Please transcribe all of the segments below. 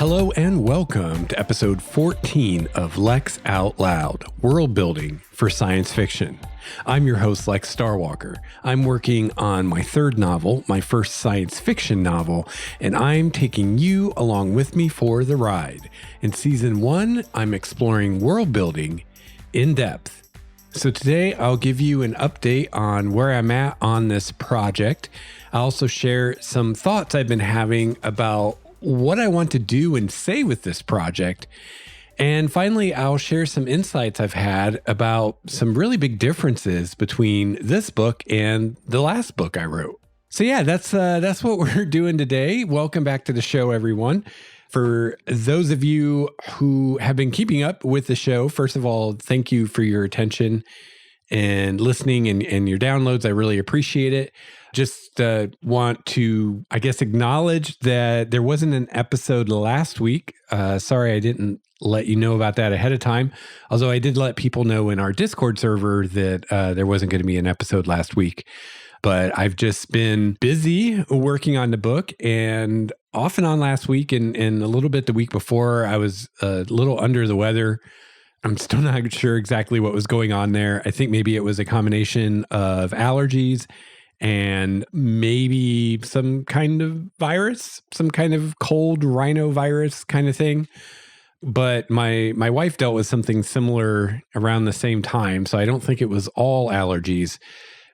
Hello and welcome to episode 14 of Lex Out Loud, world building for science fiction. I'm your host, Lex Starwalker. I'm working on my third novel, my first science fiction novel, and I'm taking you along with me for the ride. In season 1, I'm exploring world building in depth. So today I'll give you an update on where I'm at on this project. I'll also share some thoughts I've been having about what I want to do and say with this project. And finally, I'll share some insights I've had about some really big differences between this book and the last book I wrote. So yeah, that's what we're doing today. Welcome back to the show, everyone. For those of you who have been keeping up with the show, first of all, thank you for your attention and listening and your downloads. I really appreciate it. Just want to, acknowledge that there wasn't an episode last week. Sorry, I didn't let you know about that ahead of time. Although I did let people know in our Discord server that there wasn't going to be an episode last week. But I've just been busy working on the book, and off and on last week and a little bit the week before, I was a little under the weather. I'm still not sure exactly what was going on there. I think maybe it was a combination of allergies and maybe some kind of virus, some kind of cold rhinovirus kind of thing. But my wife dealt with something similar around the same time, so I don't think it was all allergies.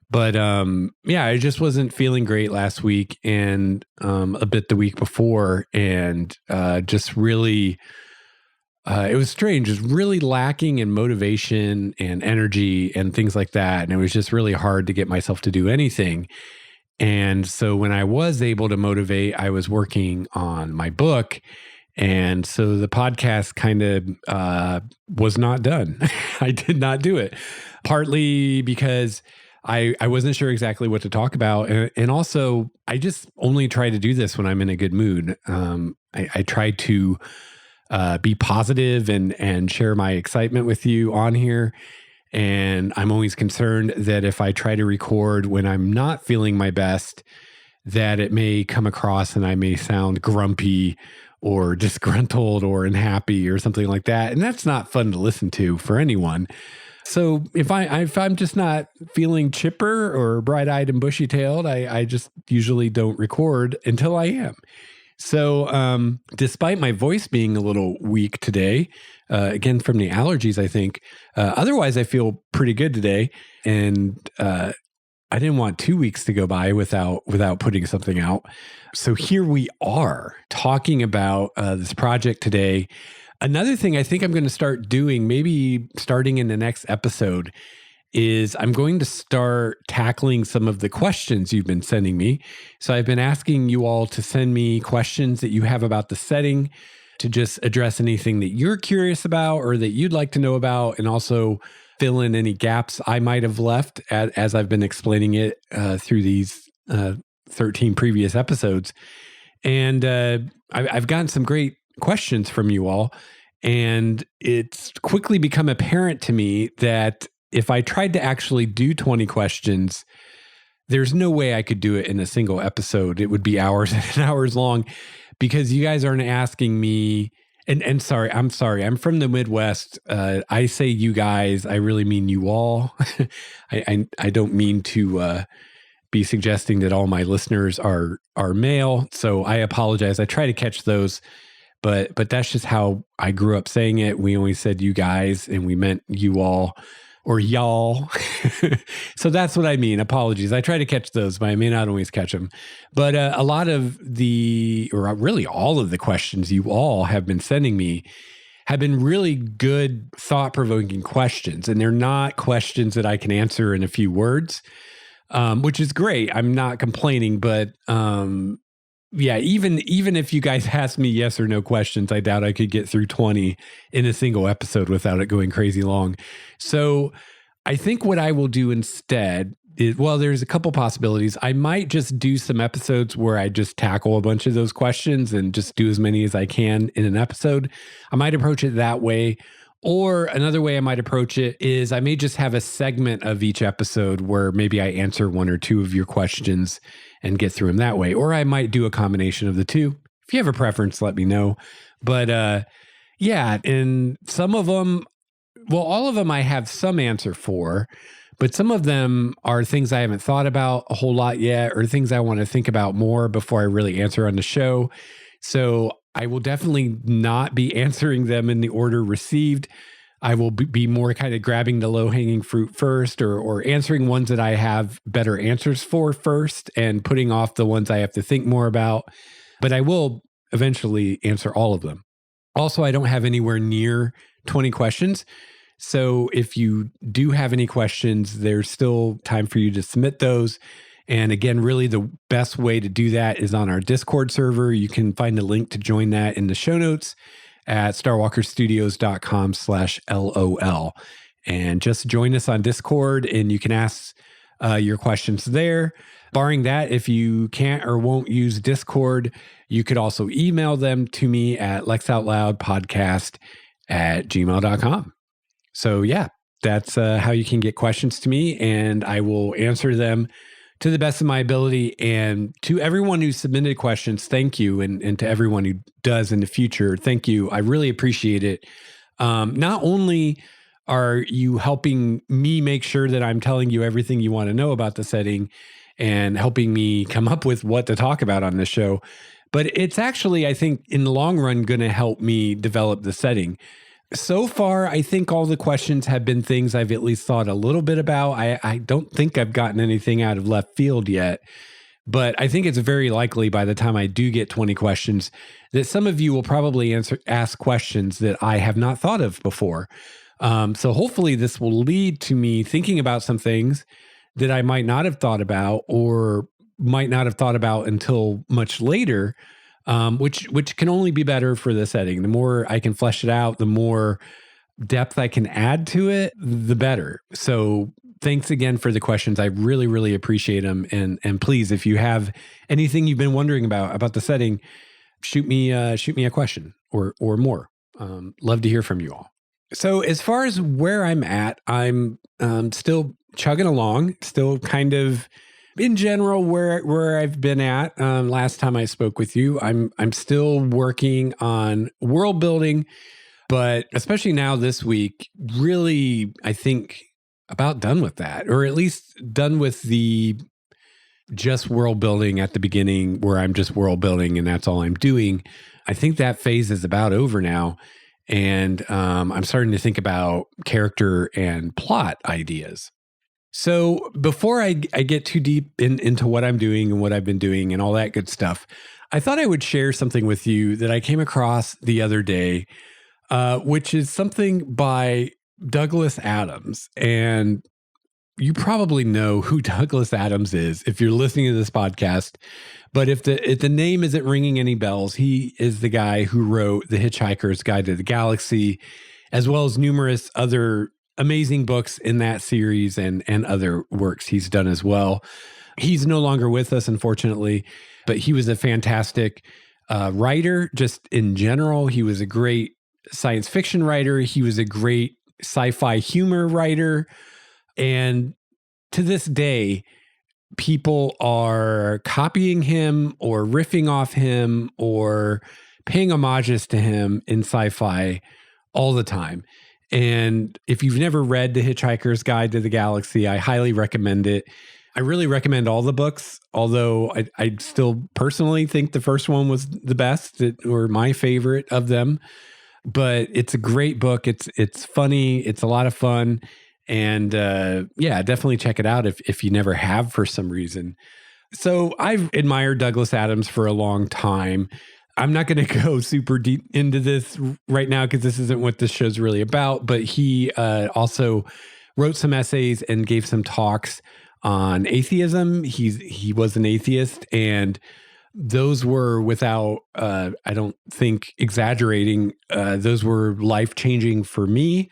But I just wasn't feeling great last week and a bit the week before, and just really, it was strange. It was really lacking in motivation and energy and things like that. And it was just really hard to get myself to do anything. And so when I was able to motivate, I was working on my book. And so the podcast kind of was not done. I did not do it, partly because I wasn't sure exactly what to talk about. And also, I just only try to do this when I'm in a good mood. I try to be positive and share my excitement with you on here. And I'm always concerned that if I try to record when I'm not feeling my best, that it may come across and I may sound grumpy or disgruntled or unhappy or something like that. And that's not fun to listen to for anyone. So if I'm just not feeling chipper or bright-eyed and bushy-tailed, I just usually don't record until I am. So despite my voice being a little weak today, again, from the allergies, I think, otherwise I feel pretty good today. And I didn't want 2 weeks to go by without putting something out. So here we are talking about this project today. Another thing I think I'm going to start doing, maybe starting in the next episode, is I'm going to start tackling some of the questions you've been sending me. So I've been asking you all to send me questions that you have about the setting, to just address anything that you're curious about or that you'd like to know about, and also fill in any gaps I might have left as I've been explaining it through these 13 previous episodes. And I've gotten some great questions from you all, and it's quickly become apparent to me that if I tried to actually do 20 questions, there's no way I could do it in a single episode. It would be hours and hours long, because you guys aren't asking me. And sorry, I'm from the Midwest. I say you guys, I really mean you all. I don't mean to be suggesting that all my listeners are male. So I apologize. I try to catch those, but that's just how I grew up saying it. We always said you guys, and we meant you all or y'all. So that's what I mean. Apologies. I try to catch those, but I may not always catch them. But a lot of or really all of the questions you all have been sending me have been really good, thought-provoking questions. And they're not questions that I can answer in a few words, which is great. I'm not complaining, but even if you guys ask me yes or no questions, I doubt I could get through 20 in a single episode without it going crazy long. So I think what I will do instead is, well, there's a couple possibilities. I might just do some episodes where I just tackle a bunch of those questions and just do as many as I can in an episode. I might approach it that way. Or another way I might approach it is I may just have a segment of each episode where maybe I answer one or two of your questions and get through them that way. Or I might do a combination of the two. If you have a preference, let me know. But yeah, and some of them, well, all of them I have some answer for, but some of them are things I haven't thought about a whole lot yet, or things I want to think about more before I really answer on the show. So I will definitely not be answering them in the order received. I will be more kind of grabbing the low hanging fruit first, or answering ones that I have better answers for first and putting off the ones I have to think more about. But I will eventually answer all of them. Also, I don't have anywhere near 20 questions. So if you do have any questions, there's still time for you to submit those. And again, really the best way to do that is on our Discord server. You can find a link to join that in the show notes at starwalkerstudios.com/LOL. And just join us on Discord and you can ask your questions there. Barring that, if you can't or won't use Discord, you could also email them to me at lexoutloudpodcast@gmail.com. So yeah, that's how you can get questions to me, and I will answer them to the best of my ability. And to everyone who submitted questions, thank you. And to everyone who does in the future, thank you. I really appreciate it. Not only are you helping me make sure that I'm telling you everything you want to know about the setting and helping me come up with what to talk about on this show, but it's actually, I think, in the long run, going to help me develop the setting. So far, I think all the questions have been things I've at least thought a little bit about. I don't think I've gotten anything out of left field yet, but I think it's very likely by the time I do get 20 questions that some of you will probably ask questions that I have not thought of before. So hopefully this will lead to me thinking about some things that I might not have thought about or might not have thought about until much later. Which can only be better for the setting. The more I can flesh it out, the more depth I can add to it, the better. So thanks again for the questions. I really, really appreciate them. And please, if you have anything you've been wondering about the setting, shoot me a question or more. Love to hear from you all. So as far as where I'm at, I'm still chugging along, still kind of in general where I've been at. Last time I spoke with you, I'm still working on world building, but especially now this week, really, I think about done with that, or at least done with the just world building at the beginning where I'm just world building and that's all I'm doing. I think that phase is about over now. And I'm starting to think about character and plot ideas. So before I get too deep into what I'm doing and what I've been doing and all that good stuff, I thought I would share something with you that I came across the other day, which is something by Douglas Adams. And you probably know who Douglas Adams is if you're listening to this podcast. But if the name isn't ringing any bells, he is the guy who wrote The Hitchhiker's Guide to the Galaxy, as well as numerous other amazing books in that series and other works he's done as well. He's no longer with us, unfortunately, but he was a fantastic writer just in general. He was a great science fiction writer. He was a great sci-fi humor writer. And to this day, people are copying him or riffing off him or paying homages to him in sci-fi all the time. And if you've never read The Hitchhiker's Guide to the Galaxy, I highly recommend it. I really recommend all the books, although I still personally think the first one was the best or my favorite of them. But it's a great book. It's funny. It's a lot of fun. And yeah, definitely check it out if you never have for some reason. So I've admired Douglas Adams for a long time. I'm not going to go super deep into this right now because this isn't what this show's really about, but he also wrote some essays and gave some talks on atheism. He was an atheist, and those were, without, I don't think exaggerating, those were life-changing for me.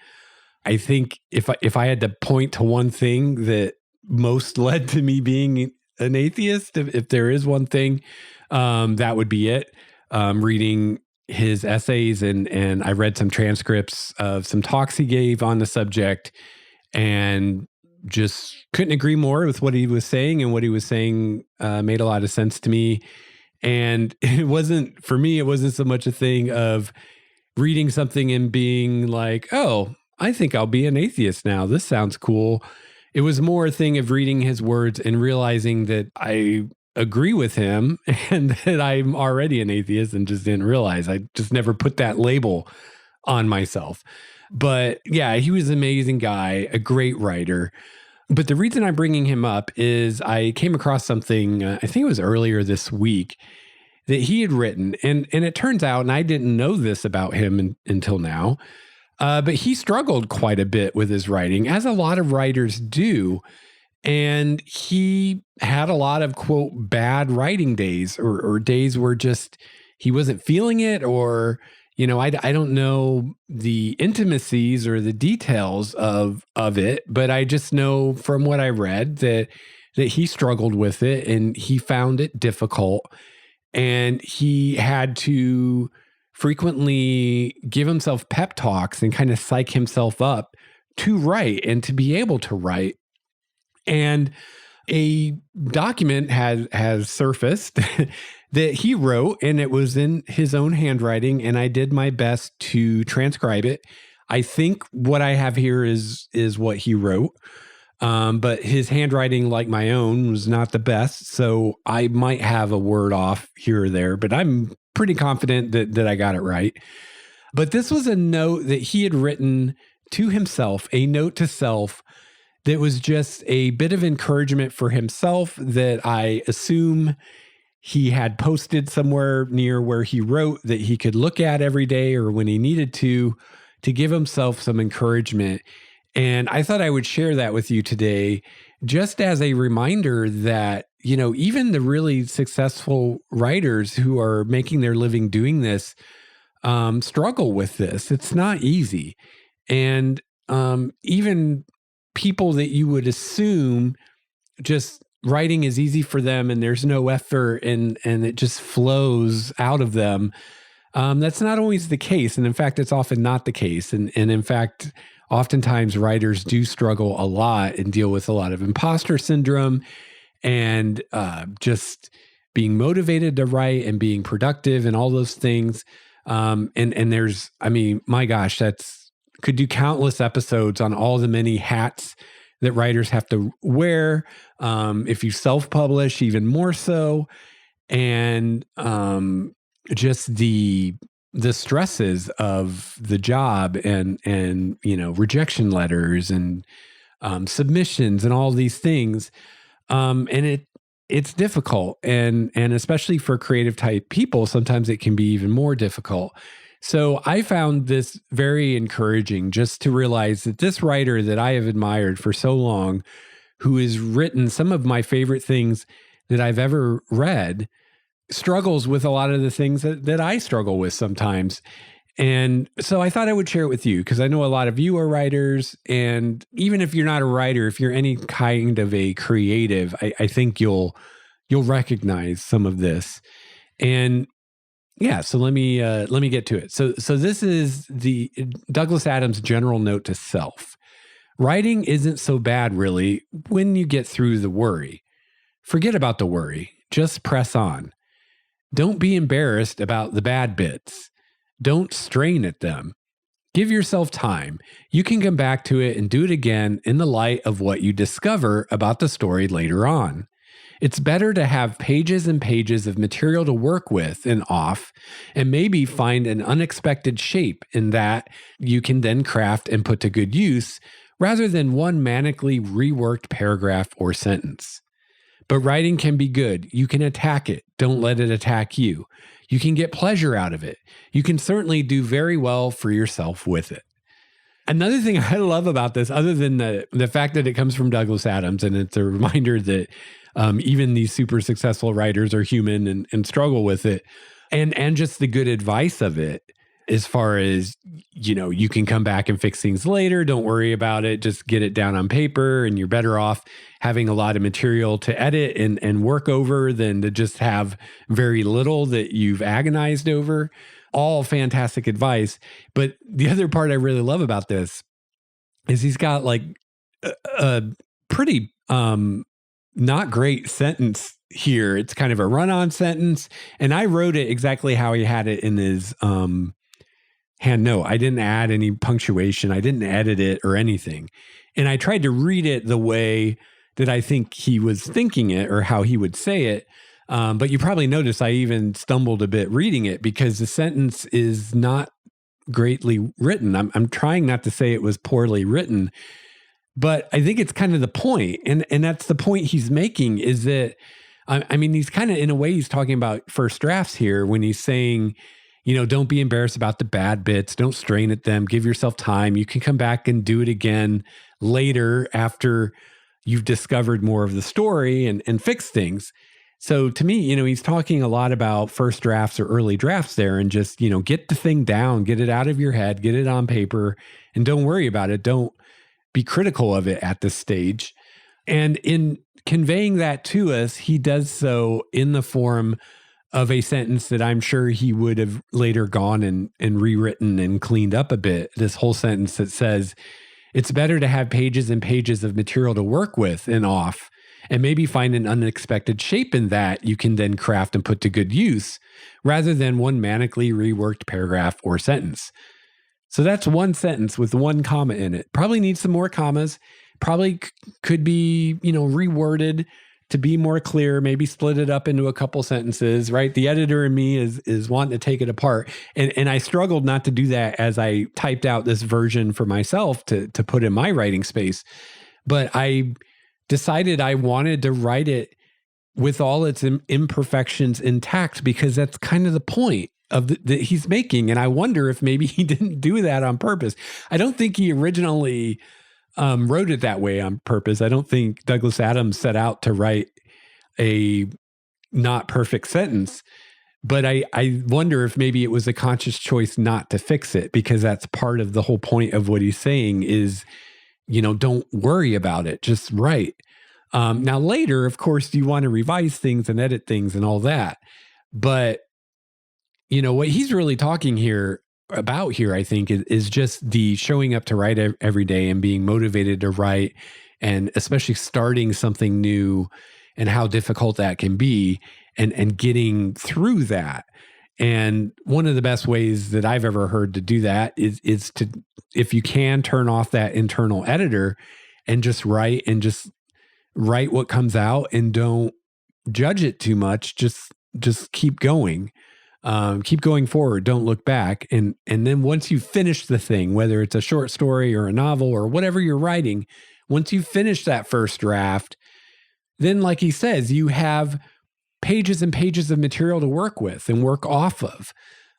I think if I had to point to one thing that most led to me being an atheist, if there is one thing, that would be it. Reading his essays and I read some transcripts of some talks he gave on the subject and just couldn't agree more with what he was saying. And what he was saying made a lot of sense to me. And for me, it wasn't so much a thing of reading something and being like, oh, I think I'll be an atheist now. This sounds cool. It was more a thing of reading his words and realizing that I agree with him and that I'm already an atheist and just didn't realize. I just never put that label on myself. But yeah, he was an amazing guy, a great writer. But the reason I'm bringing him up is I came across something, I think it was earlier this week, that he had written. And it turns out, and I didn't know this about him until now, but he struggled quite a bit with his writing, as a lot of writers do. And he had a lot of, quote, bad writing days or days where just he wasn't feeling it, or, I don't know the intimacies or the details of it, but I just know from what I read that he struggled with it and he found it difficult. And he had to frequently give himself pep talks and kind of psych himself up to write and to be able to write. And a document has surfaced that he wrote, and it was in his own handwriting, and I did my best to transcribe it. I think what I have here is what he wrote. But his handwriting, like my own, was not the best. So I might have a word off here or there, but I'm pretty confident that I got it right. But this was a note that he had written to himself, a note to self that was just a bit of encouragement for himself that I assume he had posted somewhere near where he wrote that he could look at every day or when he needed to give himself some encouragement. And I thought I would share that with you today, just as a reminder that, even the really successful writers who are making their living doing this struggle with this. It's not easy. And even people that you would assume just writing is easy for them and there's no effort and it just flows out of them. That's not always the case. And in fact, it's often not the case. And in fact, oftentimes writers do struggle a lot and deal with a lot of imposter syndrome and just being motivated to write and being productive and all those things. And there's, my gosh, could do countless episodes on all the many hats that writers have to wear. If you self-publish, even more so. And just the stresses of the job and rejection letters and submissions and all these things. And it's difficult. And especially for creative type people, sometimes it can be even more difficult. So I found this very encouraging, just to realize that this writer that I have admired for so long, who has written some of my favorite things that I've ever read, struggles with a lot of the things that I struggle with sometimes. And so I thought I would share it with you because I know a lot of you are writers. And even if you're not a writer, if you're any kind of a creative, I think you'll recognize some of this. And yeah, so let me get to it. So this is the Douglas Adams' general note to self. Writing isn't so bad, really, when you get through the worry. Forget about the worry. Just press on. Don't be embarrassed about the bad bits. Don't strain at them. Give yourself time. You can come back to it and do it again in the light of what you discover about the story later on. It's better to have pages and pages of material to work with and off, and maybe find an unexpected shape in that you can then craft and put to good use, rather than one manically reworked paragraph or sentence. But writing can be good. You can attack it. Don't let it attack you. You can get pleasure out of it. You can certainly do very well for yourself with it. Another thing I love about this, other than the fact that it comes from Douglas Adams, and it's a reminder that even these super successful writers are human and struggle with it, and just the good advice of it, as far as, you can come back and fix things later. Don't worry about it. Just get it down on paper, and you're better off having a lot of material to edit and work over than to just have very little that you've agonized over. All fantastic advice. But the other part I really love about this is he's got like a pretty not great sentence here. It's kind of a run-on sentence. And I wrote it exactly how he had it in his hand note. I didn't add any punctuation. I didn't edit it or anything. And I tried to read it the way that I think he was thinking it or how he would say it. But you probably noticed I even stumbled a bit reading it because the sentence is not greatly written. I'm trying not to say it was poorly written, but I think it's kind of the point. And that's the point he's making is that, I mean, he's kind of, in a way, he's talking about first drafts here when he's saying, don't be embarrassed about the bad bits. Don't strain at them. Give yourself time. You can come back and do it again later after you've discovered more of the story and fix things. So to me, he's talking a lot about first drafts or early drafts there and just, get the thing down, get it out of your head, get it on paper, and don't worry about it. Don't be critical of it at this stage. And in conveying that to us, he does so in the form of a sentence that I'm sure he would have later gone and rewritten and cleaned up a bit. This whole sentence that says, it's better to have pages and pages of material to work with and off, and maybe find an unexpected shape in that you can then craft and put to good use, rather than one manically reworked paragraph or sentence. So that's one sentence with one comma in it. Probably needs some more commas. Probably could be, reworded to be more clear, maybe split it up into a couple sentences, right? The editor in me is wanting to take it apart. And I struggled not to do that as I typed out this version for myself to put in my writing space. But I decided I wanted to write it with all its imperfections intact, because that's kind of the point of that he's making. And I wonder if maybe he didn't do that on purpose. I don't think he originally wrote it that way on purpose. I don't think Douglas Adams set out to write a not perfect sentence, but I wonder if maybe it was a conscious choice not to fix it, because that's part of the whole point of what he's saying is, don't worry about it, just write. Now later, of course, you want to revise things and edit things and all that. But, what he's really talking about here, I think, is just the showing up to write every day and being motivated to write, and especially starting something new and how difficult that can be and getting through that. And one of the best ways that I've ever heard to do that is to, if you can, turn off that internal editor and just write what comes out and don't judge it too much. Just keep going. Keep going forward. Don't look back. And then once you finish the thing, whether it's a short story or a novel or whatever you're writing, once you finish that first draft, then like he says, you have pages and pages of material to work with and work off of.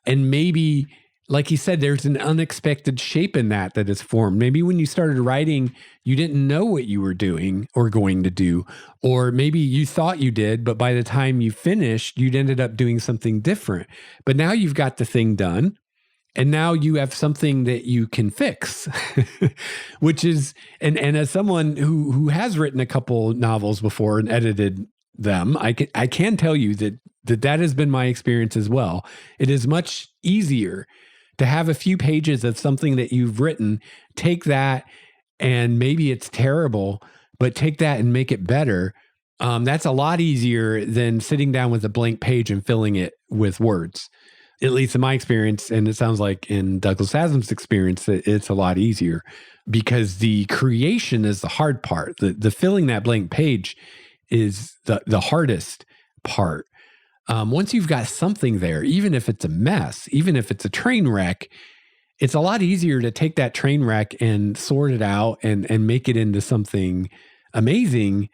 And maybe, like he said, there's an unexpected shape in that is formed. Maybe when you started writing, you didn't know what you were doing or going to do, or maybe you thought you did, but by the time you finished, you'd ended up doing something different. But now you've got the thing done, and now you have something that you can fix, which is, and as someone who has written a couple novels before and edited them, I can tell you that has been my experience as well. It is much easier to have a few pages of something that you've written, take that, and maybe it's terrible, but take that and make it better. That's a lot easier than sitting down with a blank page and filling it with words. At least in my experience, and it sounds like in Douglas Adams' experience, that it's a lot easier, because the creation is the hard part. The filling that blank page is the hardest part. Once you've got something there, even if it's a mess, even if it's a train wreck, it's a lot easier to take that train wreck and sort it out and make it into something amazing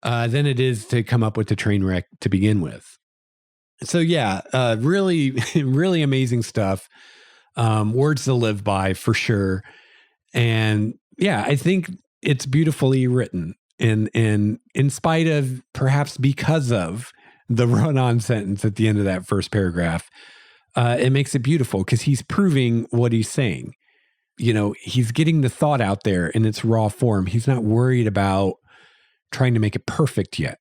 than it is to come up with the train wreck to begin with. So yeah, really, really amazing stuff. Words to live by for sure. And yeah, I think it's beautifully written. And in spite of, perhaps because of, the run-on sentence at the end of that first paragraph, it makes it beautiful because he's proving what he's saying. He's getting the thought out there in its raw form. He's not worried about trying to make it perfect yet.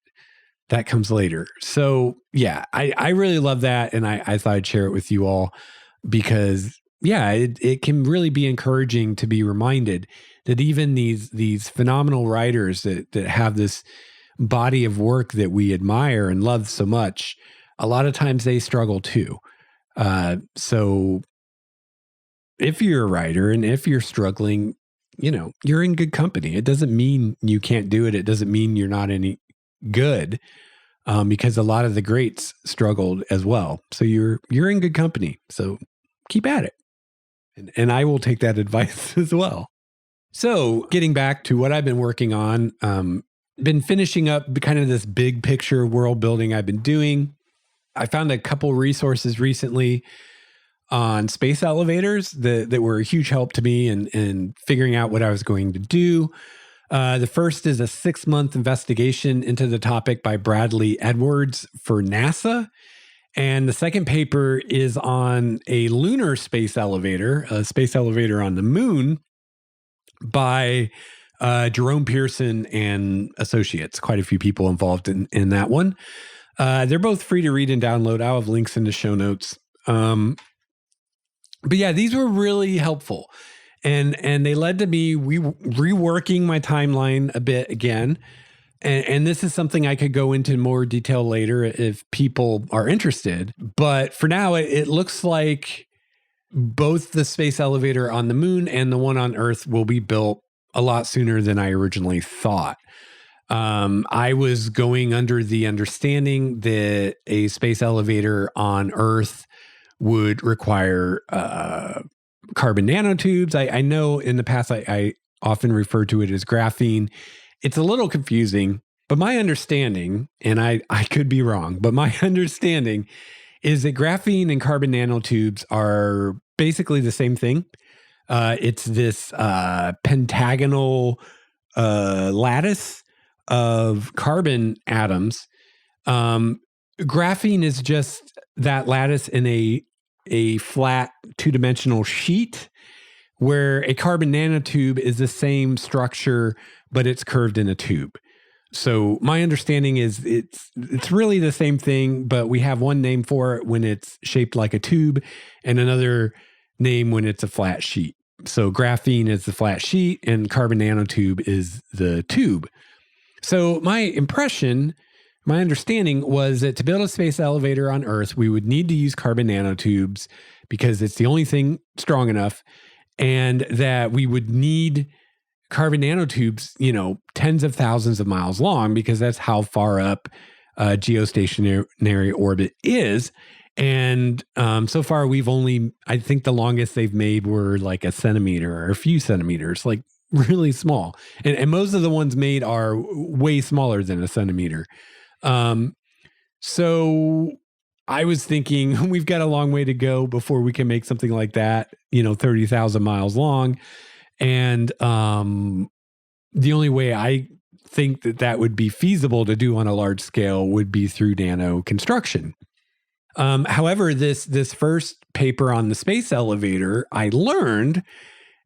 That comes later. So yeah, I really love that. And I thought I'd share it with you all because yeah, it can really be encouraging to be reminded that even these phenomenal writers that have this body of work that we admire and love so much, a lot of times they struggle too. So if you're a writer and if you're struggling, you're in good company. It doesn't mean you can't do it. It doesn't mean you're not any good, because a lot of the greats struggled as well. So you're in good company. So keep at it. And I will take that advice as well. So getting back to what I've been working on, been finishing up kind of this big picture world building I've been doing. I found a couple resources recently on space elevators that were a huge help to me in figuring out what I was going to do. The first is a 6-month investigation into the topic by Bradley Edwards for NASA. And the second paper is on a lunar space elevator, a space elevator on the moon by Jerome Pearson and associates. Quite a few people involved in that one. They're both free to read and download. I'll have links in the show notes. But yeah, these were really helpful. And they led to me reworking my timeline a bit again. And this is something I could go into more detail later if people are interested. But for now, it looks like both the space elevator on the moon and the one on Earth will be built a lot sooner than I originally thought. I was going under the understanding that a space elevator on Earth would require carbon nanotubes. I know in the past I often refer to it as graphene. It's a little confusing, but my understanding, and I could be wrong, but my understanding is that graphene and carbon nanotubes are basically the same thing. It's this pentagonal lattice of carbon atoms. Graphene is just that lattice in a flat two-dimensional sheet, where a carbon nanotube is the same structure, but it's curved in a tube. So my understanding is it's really the same thing, but we have one name for it when it's shaped like a tube and another name when it's a flat sheet. So graphene is the flat sheet and carbon nanotube is the tube. So my understanding was that to build a space elevator on Earth, we would need to use carbon nanotubes because it's the only thing strong enough, and that we would need carbon nanotubes, tens of thousands of miles long, because that's how far up geostationary orbit is. And so far, I think the longest they've made were like a centimeter or a few centimeters, like really small. And most of the ones made are way smaller than a centimeter. So I was thinking we've got a long way to go before we can make something like that, 30,000 miles long. And the only way I think that would be feasible to do on a large scale would be through nano construction. However, this first paper on the space elevator, I learned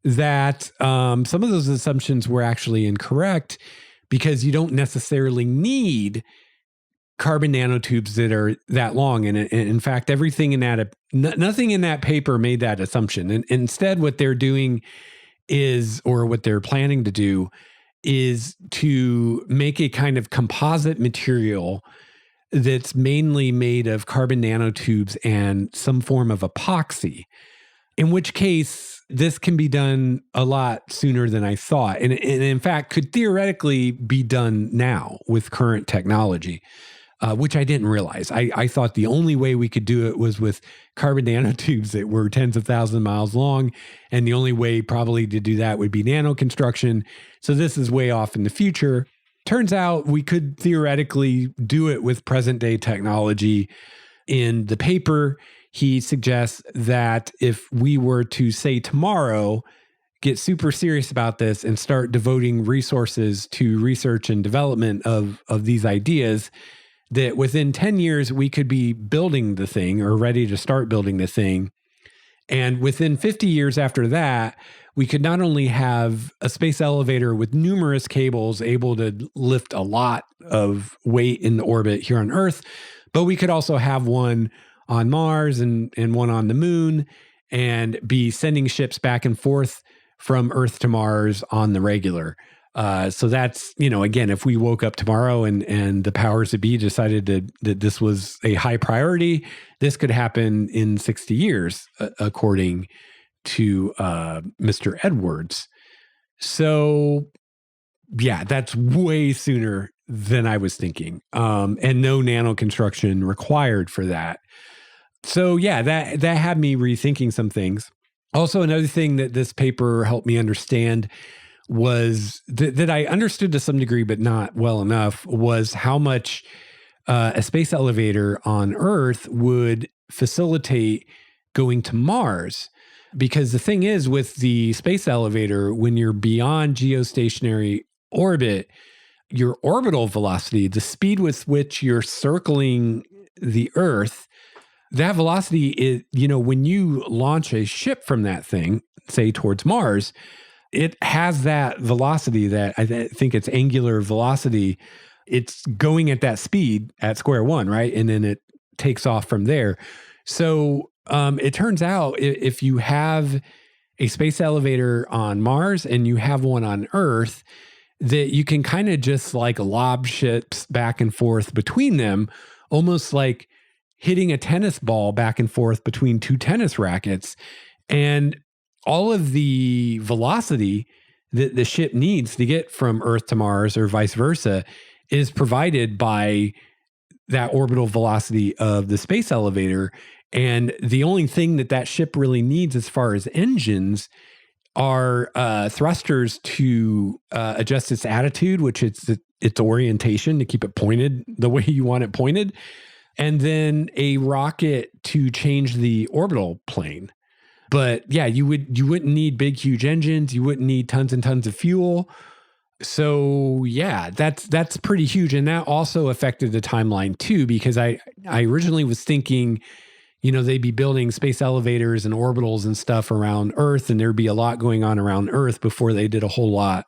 that some of those assumptions were actually incorrect, because you don't necessarily need carbon nanotubes that are that long. And in fact, nothing in that paper made that assumption. And instead, what they're doing or what they're planning to do is to make a kind of composite material that's mainly made of carbon nanotubes and some form of epoxy, in which case this can be done a lot sooner than I thought. And in fact, could theoretically be done now with current technology, which I didn't realize. I thought the only way we could do it was with carbon nanotubes that were tens of thousands of miles long. And the only way probably to do that would be nano construction. So this is way off in the future. Turns out we could theoretically do it with present day technology. In the paper, he suggests that if we were to, say, tomorrow, get super serious about this and start devoting resources to research and development of these ideas, that within 10 years, we could be building the thing or ready to start building the thing. And within 50 years after that, we could not only have a space elevator with numerous cables able to lift a lot of weight in the orbit here on Earth, but we could also have one on Mars and one on the moon, and be sending ships back and forth from Earth to Mars on the regular. So that's, again, if we woke up tomorrow and the powers that be decided that this was a high priority, this could happen in 60 years, according to Mr. Edwards. So, yeah, that's way sooner than I was thinking. And no nano construction required for that. So, yeah, that had me rethinking some things. Also, another thing that this paper helped me understand was that I understood to some degree, but not well enough, was how much a space elevator on Earth would facilitate going to Mars. Because the thing is, with the space elevator, when you're beyond geostationary orbit, your orbital velocity, the speed with which you're circling the Earth, that velocity is, when you launch a ship from that thing, say towards Mars, it has that velocity that I think it's angular velocity. It's going at that speed at square one, right? And then it takes off from there. So it turns out if you have a space elevator on Mars and you have one on Earth, that you can kind of just like lob ships back and forth between them, almost like hitting a tennis ball back and forth between two tennis rackets. And all of the velocity that the ship needs to get from Earth to Mars or vice versa is provided by that orbital velocity of the space elevator. And the only thing that ship really needs as far as engines are thrusters to adjust its attitude, which it's its orientation to keep it pointed the way you want it pointed, and then a rocket to change the orbital plane. But yeah, you wouldn't need big, huge engines. You wouldn't need tons and tons of fuel. So yeah, that's pretty huge. And that also affected the timeline too, because I originally was thinking, they'd be building space elevators and orbitals and stuff around Earth, and there'd be a lot going on around Earth before they did a whole lot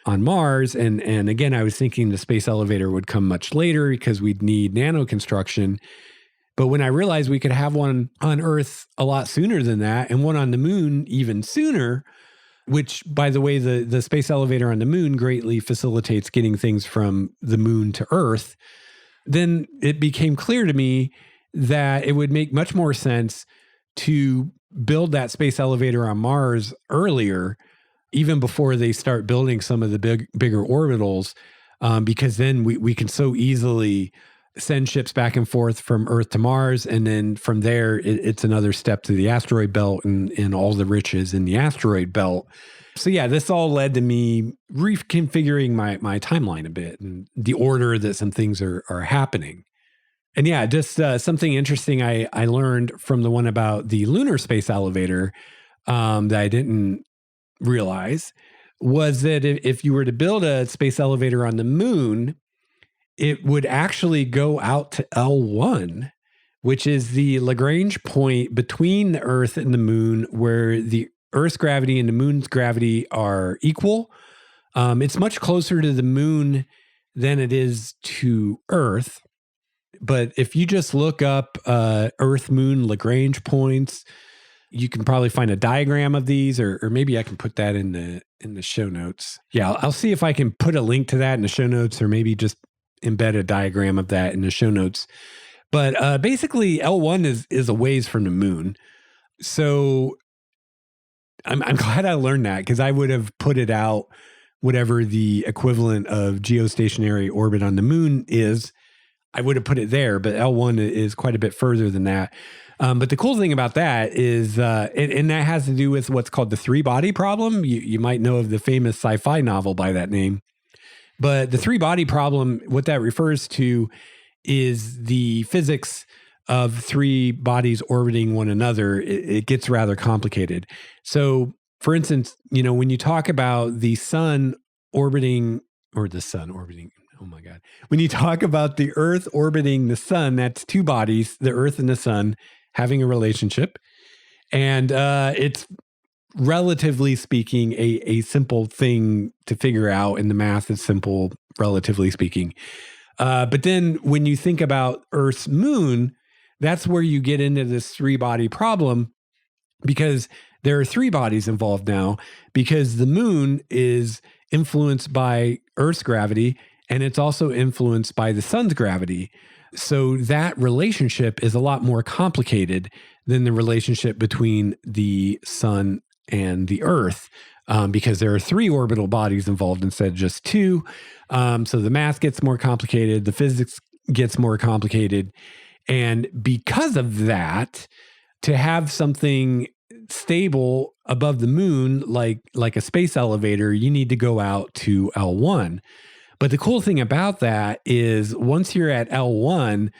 on Mars. And again, I was thinking the space elevator would come much later because we'd need nano construction. But when I realized we could have one on Earth a lot sooner than that, and one on the moon even sooner, which, by the way, the space elevator on the moon greatly facilitates getting things from the moon to Earth, then it became clear to me that it would make much more sense to build that space elevator on Mars earlier, even before they start building some of the bigger orbitals, because then we can so easily send ships back and forth from Earth to Mars. And then from there, it's another step to the asteroid belt and all the riches in the asteroid belt. So yeah, this all led to me reconfiguring my timeline a bit and the order that some things are happening. And yeah, just something interesting I learned from the one about the lunar space elevator that I didn't realize was that if you were to build a space elevator on the moon, it would actually go out to L1, which is the Lagrange point between the Earth and the moon, where the Earth's gravity and the moon's gravity are equal. It's much closer to the moon than it is to Earth. But if you just look up Earth, moon, Lagrange points, you can probably find a diagram of these, or maybe I can put that in the show notes. Yeah, I'll see if I can put a link to that in the show notes, or maybe just embed a diagram of that in the show notes. But basically, L1 is a ways from the moon. So I'm glad I learned that, because I would have put it out, whatever the equivalent of geostationary orbit on the moon is, I would have put it there, but L1 is quite a bit further than that. But the cool thing about that is, and that has to do with what's called the three-body problem. You might know of the famous sci-fi novel by that name. But the three-body problem, what that refers to is the physics of three bodies orbiting one another. It gets rather complicated. So, for instance, when you talk about the sun orbiting, oh my God. When you talk about the Earth orbiting the sun, that's two bodies, the Earth and the sun, having a relationship. And it's relatively speaking a simple thing to figure out, and the math is simple, relatively speaking. But then when you think about Earth's moon, that's where you get into this three-body problem, because there are three bodies involved now, because the moon is influenced by Earth's gravity, and it's also influenced by the sun's gravity. So that relationship is a lot more complicated than the relationship between the sun and the Earth, because there are 3 orbital bodies involved instead of just 2. So the math gets more complicated, the physics gets more complicated. And because of that, to have something stable above the moon, like a space elevator, you need to go out to L1. But the cool thing about that is once you're at L1,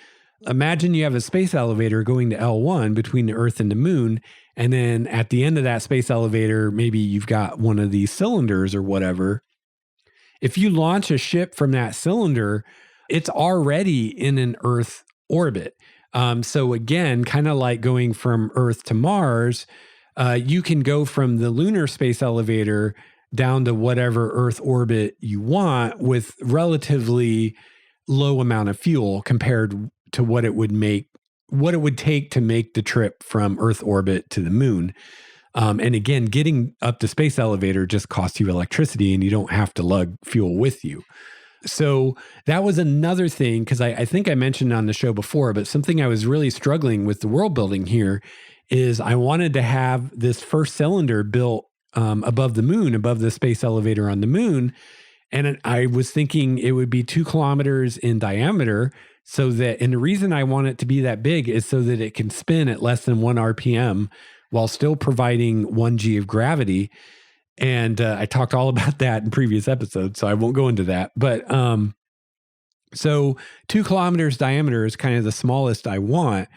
imagine you have a space elevator going to L1 between the Earth and the moon. And then at the end of that space elevator, maybe you've got one of these cylinders or whatever. If you launch a ship from that cylinder, it's already in an Earth orbit. So again, kind of like going from Earth to Mars, you can go from the lunar space elevator down to whatever Earth orbit you want with relatively low amount of fuel compared to what it would take to make the trip from Earth orbit to the moon. And again, getting up the space elevator just costs you electricity and you don't have to lug fuel with you. So that was another thing, because I think I mentioned on the show before, but something I was really struggling with the world building here is I wanted to have this first cylinder built above the moon, above the space elevator on the moon. And I was thinking it would be 2 kilometers in diameter, and the reason I want it to be that big is so that it can spin at less than 1 RPM while still providing 1 G of gravity. And I talked all about that in previous episodes, so I won't go into that. But so 2 kilometers diameter is kind of the smallest I want.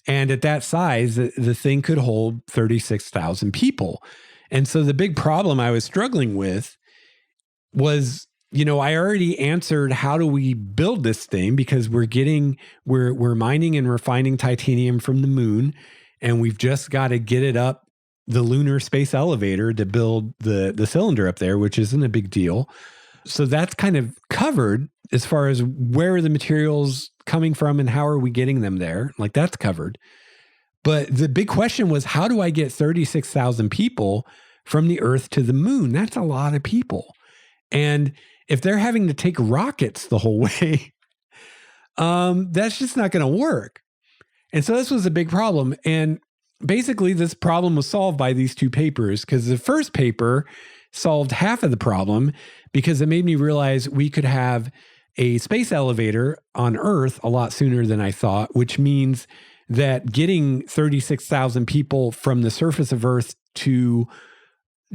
And at that size, the thing could hold 36,000 people. And so the big problem I was struggling with was, I already answered how do we build this thing, because we're mining and refining titanium from the moon, and we've just got to get it up the lunar space elevator to build the cylinder up there, which isn't a big deal. So that's kind of covered as far as where are the materials coming from and how are we getting them there? Like, that's covered. But the big question was, how do I get 36,000 people from the Earth to the moon? That's a lot of people. And if they're having to take rockets the whole way, that's just not going to work. And so this was a big problem. And basically, this problem was solved by these 2 papers, because the first paper solved half of the problem because it made me realize we could have a space elevator on Earth a lot sooner than I thought, which means that getting 36,000 people from the surface of Earth to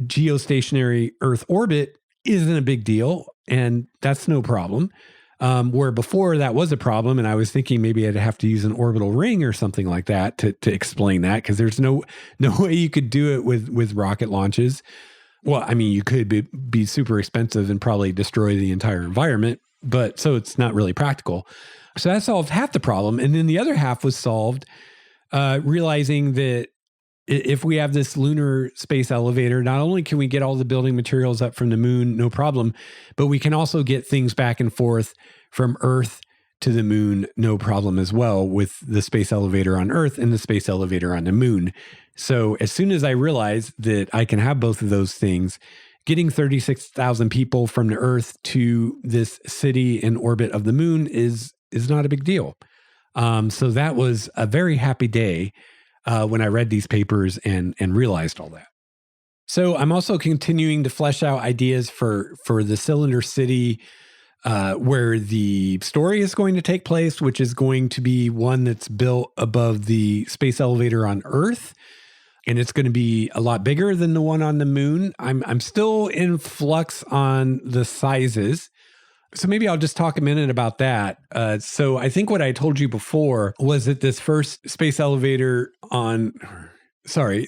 geostationary Earth orbit isn't a big deal, and that's no problem. Where before that was a problem, and I was thinking maybe I'd have to use an orbital ring or something like that to explain that, because there's no way you could do it with rocket launches. Well, I mean, you could be super expensive and probably destroy the entire environment, but so it's not really practical. So that solved half the problem, and then the other half was solved realizing that if we have this lunar space elevator, not only can we get all the building materials up from the moon, no problem, but we can also get things back and forth from Earth to the moon, no problem as well, with the space elevator on Earth and the space elevator on the moon. So as soon as I realized that I can have both of those things, getting 36,000 people from the Earth to this city in orbit of the moon is not a big deal. So that was a very happy day when I read these papers and realized all that. So I'm also continuing to flesh out ideas for the Cylinder City, where the story is going to take place, which is going to be one that's built above the space elevator on Earth. And it's going to be a lot bigger than the one on the moon. I'm still in flux on the sizes. So maybe I'll just talk a minute about that. So I think what I told you before was that this first space elevator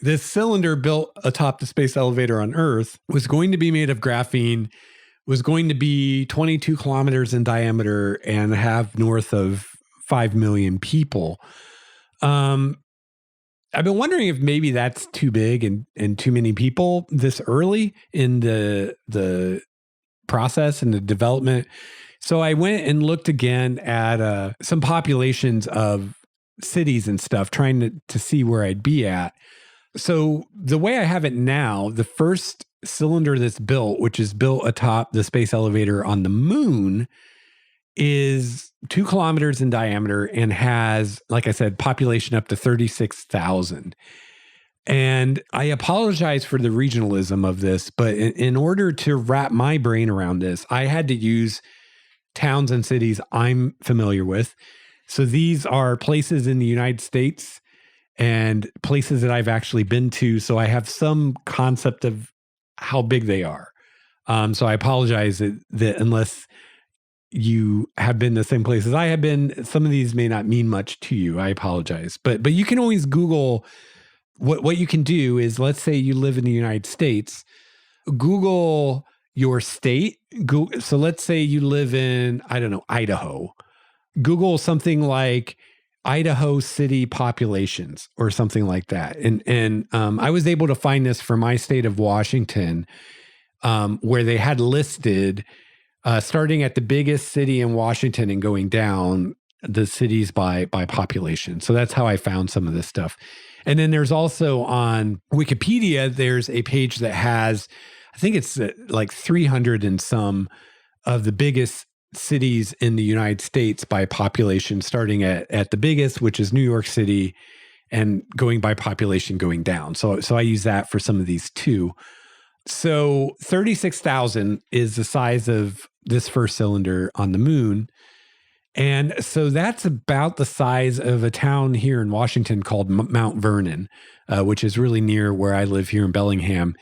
this cylinder built atop the space elevator on Earth was going to be made of graphene, was going to be 22 kilometers in diameter and have north of 5 million people. I've been wondering if maybe that's too big and too many people this early in the process and the development. So I went and looked again at some populations of cities and stuff, trying to see where I'd be at. So the way I have it now, the first cylinder that's built, which is built atop the space elevator on the moon, is 2 kilometers in diameter and has, like I said, population up to 36,000. And I apologize for the regionalism of this, but in order to wrap my brain around this, I had to use towns and cities I'm familiar with. So these are places in the United States and places that I've actually been to. So I have some concept of how big they are. So I apologize that unless you have been the same places I have been, some of these may not mean much to you. I apologize. But you can always Google. What you can do is, let's say you live in the United States, Google your state. So let's say you live in, I don't know, Idaho. Google something like Idaho city populations or something like that. And I was able to find this for my state of Washington, where they had listed, starting at the biggest city in Washington and going down the cities by population. So that's how I found some of this stuff. And then there's also on Wikipedia, there's a page that has, I think it's like 300 and some of the biggest cities in the United States by population, starting at the biggest, which is New York City, and going by population going down. So I use that for some of these too. So 36,000 is the size of this first cylinder on the moon. And so that's about the size of a town here in Washington called Mount Vernon, which is really near where I live here in Bellingham,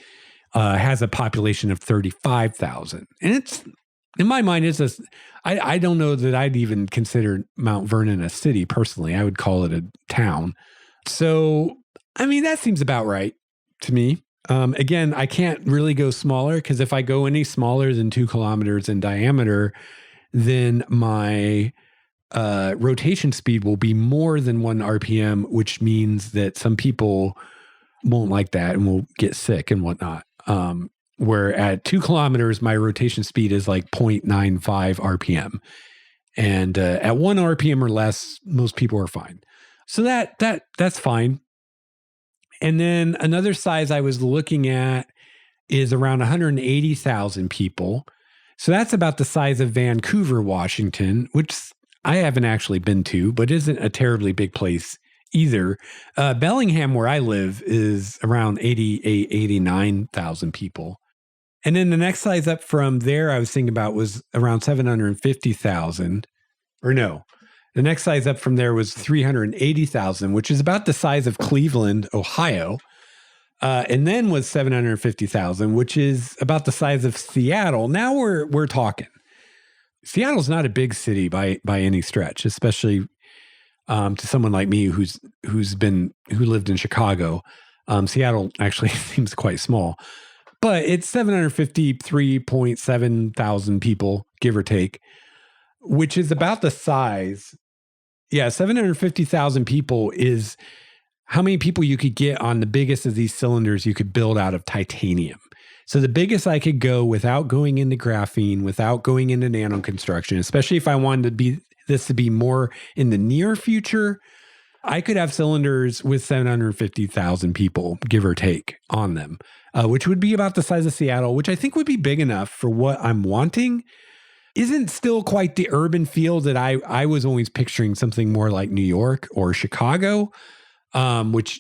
has a population of 35,000. And it's, in my mind, I don't know that I'd even consider Mount Vernon a city personally. I would call it a town. So, I mean, that seems about right to me. Again, I can't really go smaller because if I go any smaller than 2 kilometers in diameter, then my rotation speed will be more than 1 RPM, which means that some people won't like that and will get sick and whatnot. Where at 2 kilometers, my rotation speed is like 0.95 RPM. And at 1 RPM or less, most people are fine. So that's fine. And then another size I was looking at is around 180,000 people. So that's about the size of Vancouver, Washington, which I haven't actually been to, but isn't a terribly big place either. Bellingham, where I live, is around 89,000 people. And then the next size up from there I was thinking about was around 750,000. Or no, the next size up from there was 380,000, which is about the size of Cleveland, Ohio. And then was 750,000, which is about the size of Seattle. Now we're talking. Seattle's not a big city by any stretch, especially to someone like me who lived in Chicago. Seattle actually seems quite small, but it's 753.7 thousand people, give or take, which is about the size. Yeah, 750,000 people is how many people you could get on the biggest of these cylinders you could build out of titanium. So the biggest I could go without going into graphene, without going into nano construction, especially if I wanted this to be more in the near future, I could have cylinders with 750,000 people, give or take, on them, which would be about the size of Seattle, which I think would be big enough for what I'm wanting. Isn't still quite the urban feel that I was always picturing, something more like New York or Chicago. Which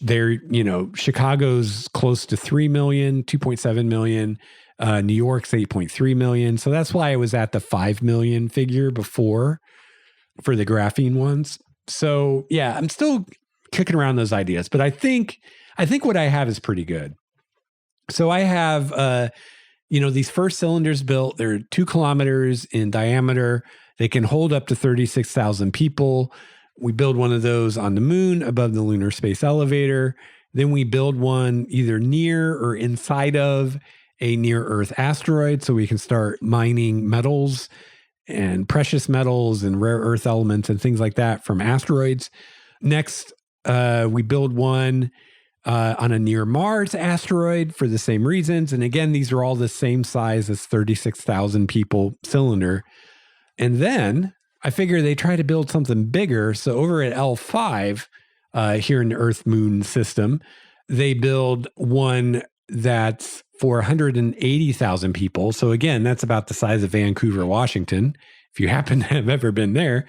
Chicago's close to 3 million, 2.7 million. New York's 8.3 million. So that's why I was at the 5 million figure before for the graphene ones. So yeah, I'm still kicking around those ideas, but I think what I have is pretty good. So I have, these first cylinders built, they're 2 kilometers in diameter. They can hold up to 36,000 people. We build one of those on the moon above the Lunar Space Elevator. Then we build one either near or inside of a near-Earth asteroid so we can start mining metals and precious metals and rare earth elements and things like that from asteroids. Next, we build one on a near Mars asteroid for the same reasons. And again, these are all the same size as 36,000 people cylinder. And then I figure they try to build something bigger. So over at L5, here in the Earth Moon system, they build one that's for 180,000 people. So again, that's about the size of Vancouver, Washington, if you happen to have ever been there.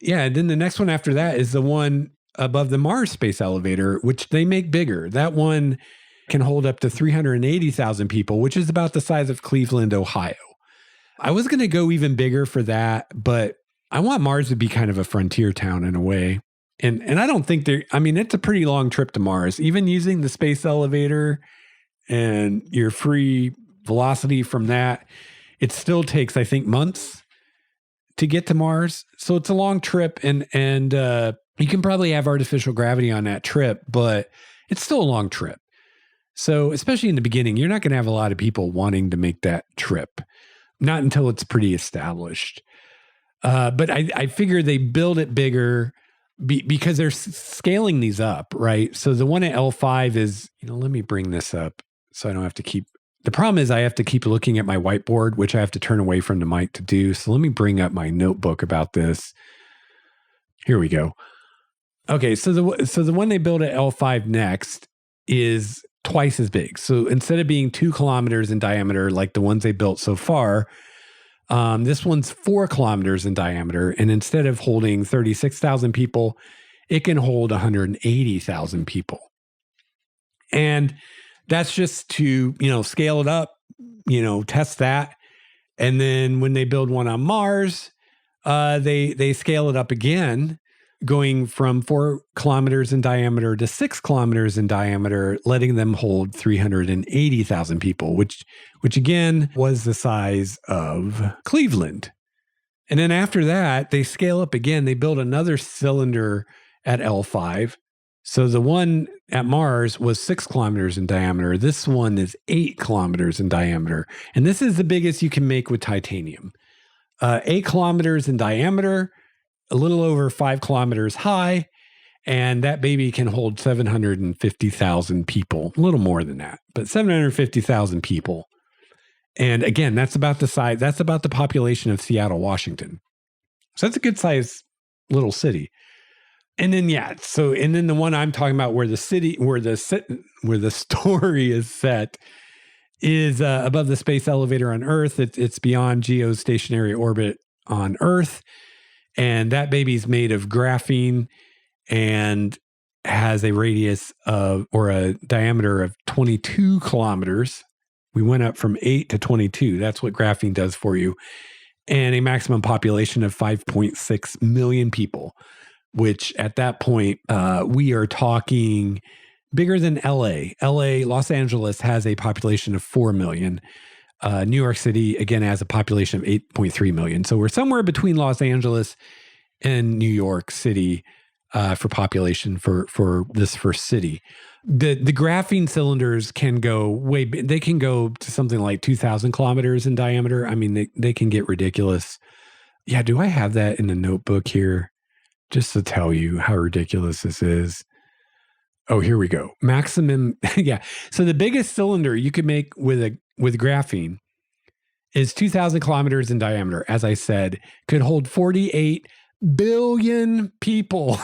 Yeah, and then the next one after that is the one above the Mars space elevator, which they make bigger. That one can hold up to 380,000 people, which is about the size of Cleveland, Ohio. I was going to go even bigger for that, but I want Mars to be kind of a frontier town in a way. And I don't think it's a pretty long trip to Mars. Even using the space elevator and your free velocity from that, it still takes, I think, months to get to Mars. So it's a long trip, and you can probably have artificial gravity on that trip, but it's still a long trip. So especially in the beginning, you're not going to have a lot of people wanting to make that trip, not until it's pretty established. But I figure they build it bigger because they're scaling these up, right? So the one at L5 is, let me bring this up so I don't have to keep. The problem is I have to keep looking at my whiteboard, which I have to turn away from the mic to do. So let me bring up my notebook about this. Here we go. Okay, so the one they build at L5 next is twice as big. So instead of being 2 kilometers in diameter like the ones they built so far, this one's 4 kilometers in diameter. And instead of holding 36,000 people, it can hold 180,000 people. And that's just to, scale it up, test that. And then when they build one on Mars, they scale it up again, going from 4 kilometers in diameter to 6 kilometers in diameter, letting them hold 380,000 people, which again was the size of Cleveland. And then after that, they scale up again. They build another cylinder at L5. So the one at Mars was 6 kilometers in diameter. This one is 8 kilometers in diameter. And this is the biggest you can make with titanium. 8 kilometers in diameter, a little over 5 kilometers high, and that baby can hold 750,000 people, a little more than that, but 750,000 people. And again, that's about the population of Seattle, Washington. So that's a good size little city. And then, and then the one I'm talking about where the story is set is above the space elevator on Earth. It's beyond geostationary orbit on Earth. And that baby's made of graphene and has a radius or a diameter of 22 kilometers. We went up from 8 to 22. That's what graphene does for you. And a maximum population of 5.6 million people, which at that point, we are talking bigger than LA. Los Angeles has a population of 4 million. New York City, again, has a population of 8.3 million. So we're somewhere between Los Angeles and New York City for population for this first city. The graphene cylinders can go they can go to something like 2,000 kilometers in diameter. I mean, they can get ridiculous. Yeah, do I have that in the notebook here? Just to tell you how ridiculous this is. Oh, here we go. Maximum, yeah. So the biggest cylinder you could make with graphene is 2,000 kilometers in diameter. As I said, could hold 48 billion people.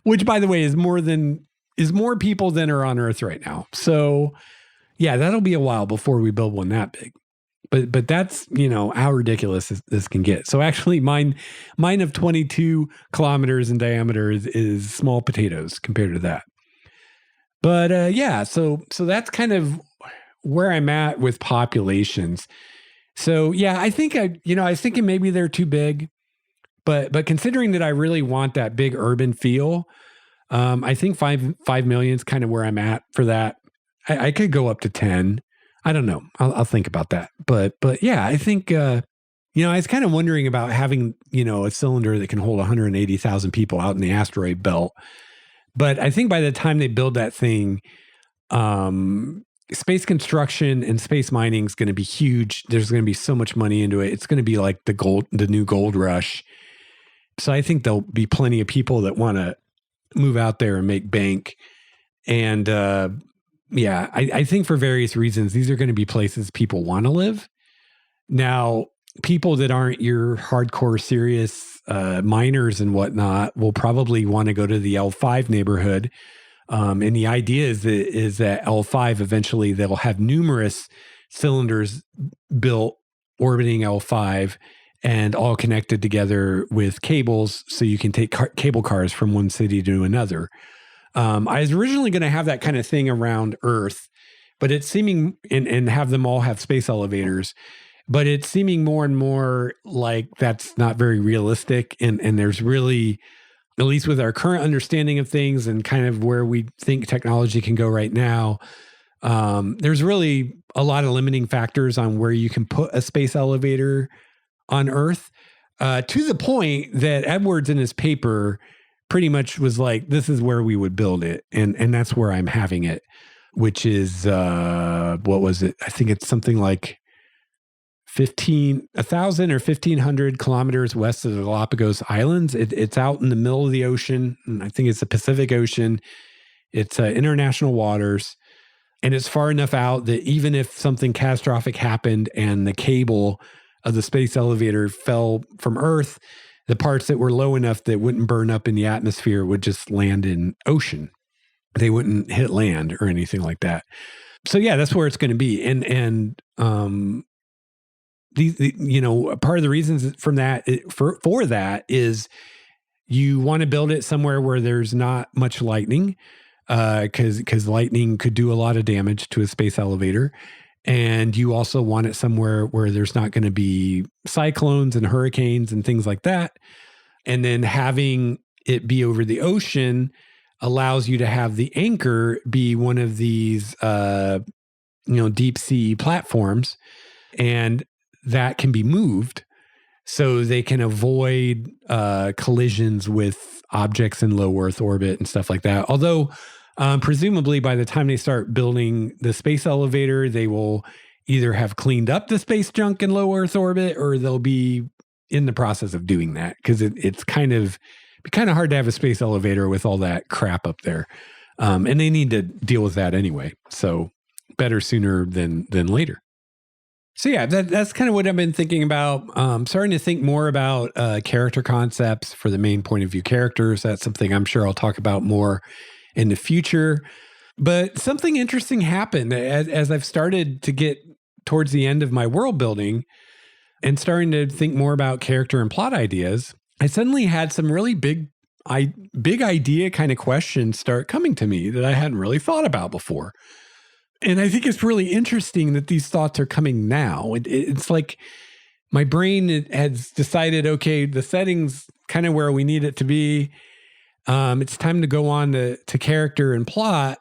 Which, by the way, is more people than are on Earth right now. So, yeah, that'll be a while before we build one that big. But that's, how ridiculous this can get. So actually mine of 22 kilometers in diameter is small potatoes compared to that. But so that's kind of where I'm at with populations. So yeah, I think I was thinking maybe they're too big, but considering that I really want that big urban feel, I think 5 million is kind of where I'm at for that. I could go up to 10. I don't know. I'll think about that. But yeah, I think, I was kind of wondering about having, a cylinder that can hold 180,000 people out in the asteroid belt. But I think by the time they build that thing, space construction and space mining is going to be huge. There's going to be so much money into it. It's going to be like the new gold rush. So I think there'll be plenty of people that want to move out there and make bank. And, I think for various reasons, these are going to be places people want to live. Now, people that aren't your hardcore serious miners and whatnot will probably want to go to the L5 neighborhood And the idea is that L5 eventually they'll have numerous cylinders built orbiting L5 and all connected together with cables so you can take cable cars from one city to another. I was originally going to have that kind of thing around Earth, but it's seeming and have them all have space elevators. But it's seeming more and more like that's not very realistic. And there's really, at least with our current understanding of things and kind of where we think technology can go right now, there's really a lot of limiting factors on where you can put a space elevator on Earth, to the point that Edwards in his paper pretty much was like, this is where we would build it. And that's where I'm having it, which is, what was it? I think it's something like 1,000 or 1,500 kilometers west of the Galapagos Islands. It's out in the middle of the ocean. And I think it's the Pacific Ocean. It's international waters. And it's far enough out that even if something catastrophic happened and the cable of the space elevator fell from Earth, the parts that were low enough that wouldn't burn up in the atmosphere would just land in ocean. They wouldn't hit land or anything like that. So yeah, that's where it's going to be. And part of the reasons from that for that is you want to build it somewhere where there's not much lightning, because lightning could do a lot of damage to a space elevator. And you also want it somewhere where there's not going to be cyclones and hurricanes and things like that. And then having it be over the ocean allows you to have the anchor be one of these, deep sea platforms. And that can be moved so they can avoid collisions with objects in low Earth orbit and stuff like that. Although, presumably by the time they start building the space elevator, they will either have cleaned up the space junk in low Earth orbit, or they'll be in the process of doing that, because it's kind of hard to have a space elevator with all that crap up there. And they need to deal with that anyway. So better sooner than later. So yeah, that's kind of what I've been thinking about. Starting to think more about character concepts for the main point of view characters. That's something I'm sure I'll talk about more in the future. But something interesting happened as I've started to get towards the end of my world building and starting to think more about character and plot ideas. I suddenly had some really big idea kind of questions start coming to me that I hadn't really thought about before. And I think it's really interesting that these thoughts are coming now. It's like my brain has decided, okay, the setting's kind of where we need it to be. It's time to go on to character and plot.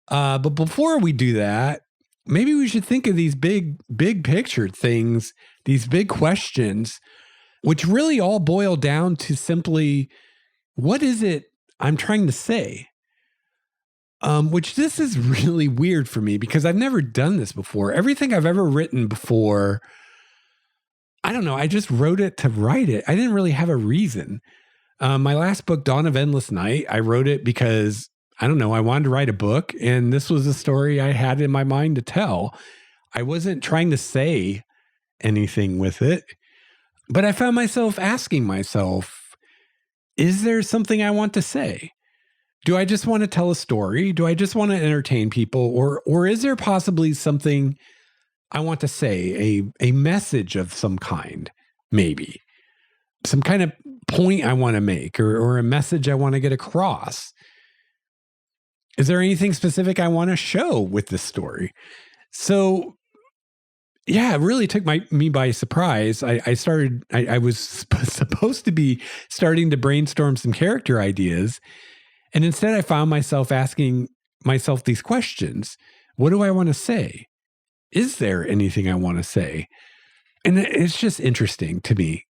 But before we do that, maybe we should think of these big picture things, these big questions, which really all boil down to simply, what is it I'm trying to say? Which this is really weird for me because I've never done this before. Everything I've ever written before, I don't know, I just wrote it to write it. I didn't really have a reason. My last book, Dawn of Endless Night, I wrote it because, I don't know, I wanted to write a book, and this was a story I had in my mind to tell. I wasn't trying to say anything with it, but I found myself asking myself, is there something I want to say? Do I just want to tell a story? Do I just want to entertain people? Or is there possibly something I want to say, a message of some kind, maybe? Some kind of point I want to make, or a message I want to get across? Is there anything specific I want to show with this story? So, yeah, it really took me by surprise. I was supposed to be starting to brainstorm some character ideas. And instead, I found myself asking myself these questions. What do I want to say? Is there anything I want to say? And it's just interesting to me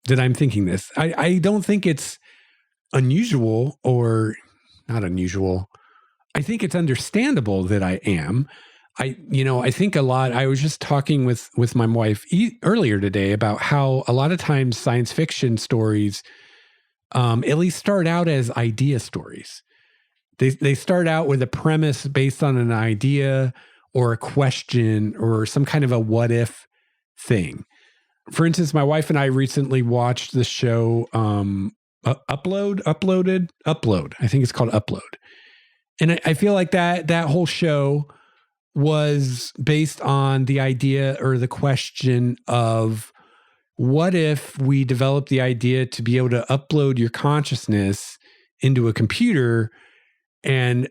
that I'm thinking this. I don't think it's unusual or not unusual. I think it's understandable that I am. I think a lot. I was just talking with my wife earlier today about how a lot of times science fiction stories at least start out as idea stories. They start out with a premise based on an idea or a question or some kind of a what if thing. For instance, my wife and I recently watched the show Upload. I think it's called Upload. And I feel like that whole show was based on the idea or the question of, what if we develop the idea to be able to upload your consciousness into a computer, and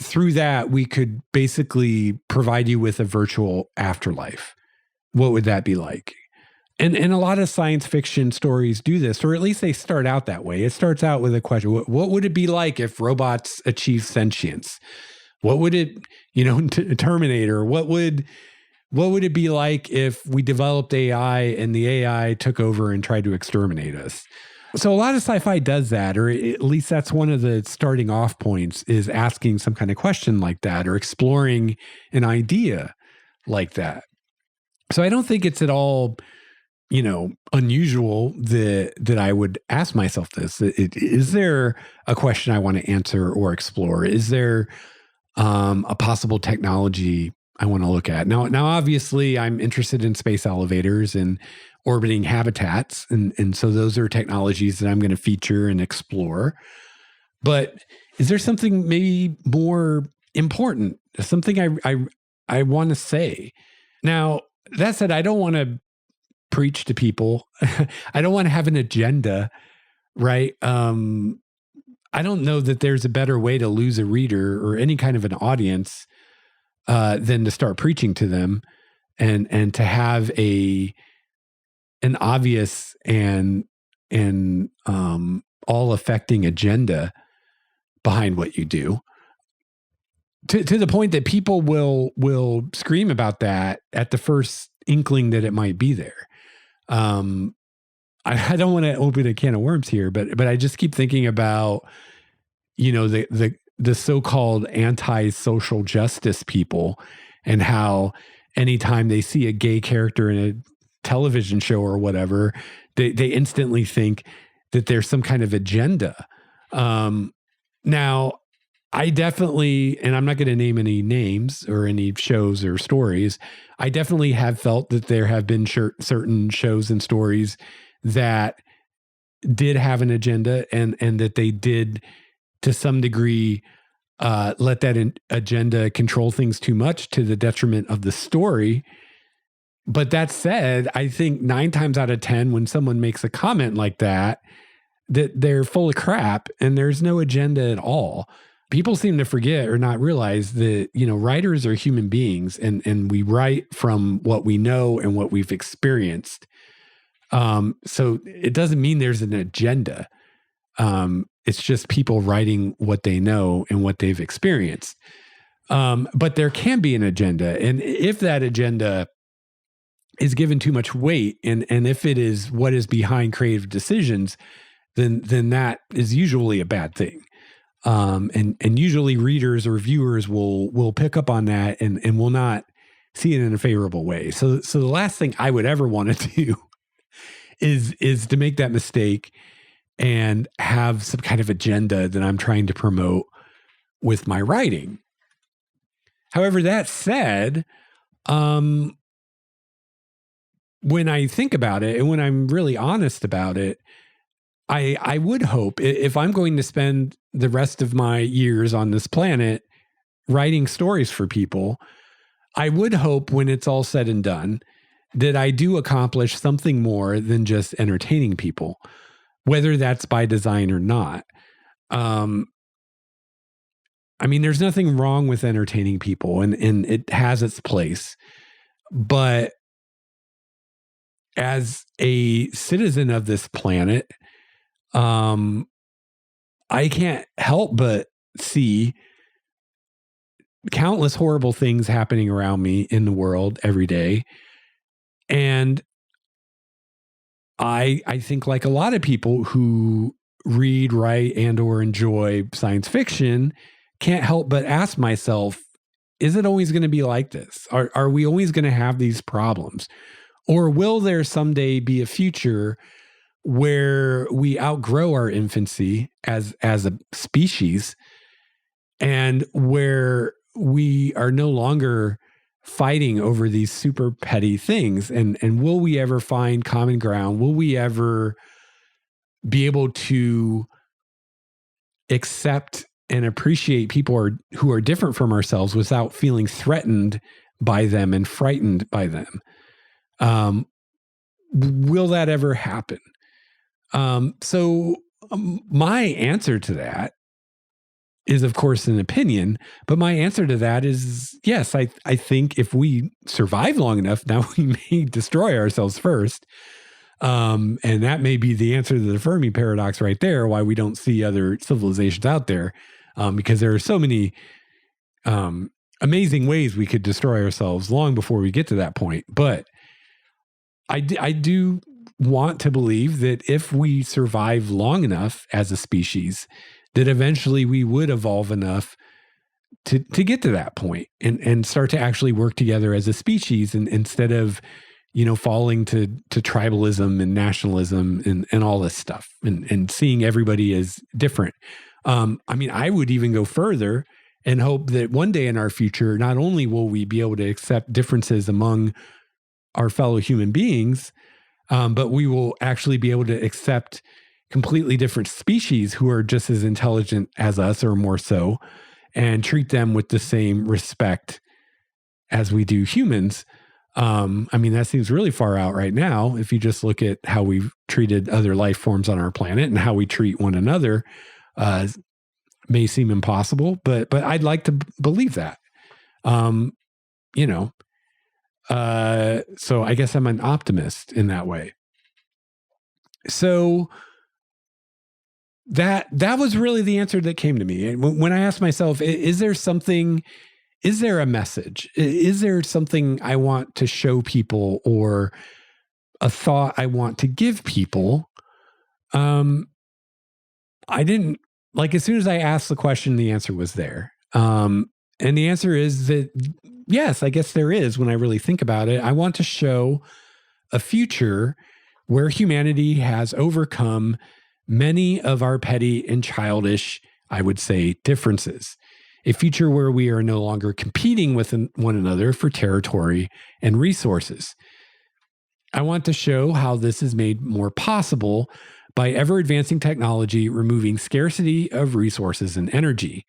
through that we could basically provide you with a virtual afterlife? What would that be like? And a lot of science fiction stories do this, or at least they start out that way. It starts out with a question: what would it be like if robots achieve sentience? What would it, Terminator? What would it be like if we developed AI and the AI took over and tried to exterminate us? So a lot of sci-fi does that, or at least that's one of the starting off points, is asking some kind of question like that, or exploring an idea like that. So I don't think it's at all, unusual that I would ask myself this. Is there a question I want to answer or explore? Is there a possible technology I want to look at? Now, obviously, I'm interested in space elevators and orbiting habitats, and so those are technologies that I'm going to feature and explore. But is there something maybe more important, something I want to say? Now, that said, I don't want to preach to people. I don't want to have an agenda, right? I don't know that there's a better way to lose a reader or any kind of an audience than to start preaching to them and to have an obvious and all affecting agenda behind what you do, to the point that people will scream about that at the first inkling that it might be there. I don't want to open a can of worms here, but I just keep thinking about, the so-called anti-social justice people, and how anytime they see a gay character in a television show or whatever, they instantly think that there's some kind of agenda. Now, I definitely, and I'm not going to name any names or any shows or stories, I definitely have felt that there have been certain shows and stories that did have an agenda, and that they did, to some degree, let that agenda control things too much to the detriment of the story. But that said, I think 9 times out of 10, when someone makes a comment like that they're full of crap and there's no agenda at all. People seem to forget or not realize that, writers are human beings, and we write from what we know and what we've experienced. So it doesn't mean there's an agenda. It's just people writing what they know and what they've experienced. But there can be an agenda. And if that agenda is given too much weight, and if it is what is behind creative decisions, then that is usually a bad thing. And usually readers or viewers will pick up on that and will not see it in a favorable way. So the last thing I would ever want to do is to make that mistake and have some kind of agenda that I'm trying to promote with my writing. However, that said, when I think about it and when I'm really honest about it, I would hope, if I'm going to spend the rest of my years on this planet writing stories for people, I would hope when it's all said and done that I do accomplish something more than just entertaining people, whether that's by design or not. There's nothing wrong with entertaining people, and it has its place. But as a citizen of this planet, I can't help but see countless horrible things happening around me in the world every day. And I think, like a lot of people who read, write, and or enjoy science fiction, can't help but ask myself, is it always going to be like this? Are we always going to have these problems? Or will there someday be a future where we outgrow our infancy as a species, and where we are no longer fighting over these super petty things? And will we ever find common ground? Will we ever be able to accept and appreciate people who are different from ourselves without feeling threatened by them and frightened by them. Will that ever happen? My answer to that is, of course, an opinion, but my answer to that is yes. I think if we survive long enough, now we may destroy ourselves first. And that may be the answer to the Fermi paradox right there, why we don't see other civilizations out there, because there are so many amazing ways we could destroy ourselves long before we get to that point. But I do want to believe that if we survive long enough as a species, that eventually we would evolve enough to get to that point and start to actually work together as a species, and instead of, falling to tribalism and nationalism and all this stuff and seeing everybody as different. I would even go further and hope that one day in our future, not only will we be able to accept differences among our fellow human beings, but we will actually be able to accept completely different species who are just as intelligent as us or more so, and treat them with the same respect as we do humans. That seems really far out right now. If you just look at how we've treated other life forms on our planet and how we treat one another, may seem impossible, but I'd like to believe that. So I guess I'm an optimist in that way. So that was really the answer that came to me. And when I asked myself, is there a message? Is there something I want to show people, or a thought I want to give people? I didn't, as soon as I asked the question, the answer was there. And the answer is that, yes, I guess there is. When I really think about it, I want to show a future where humanity has overcome many of our petty and childish, I would say, differences. A future where we are no longer competing with one another for territory and resources. I want to show how this is made more possible by ever-advancing technology, removing scarcity of resources and energy.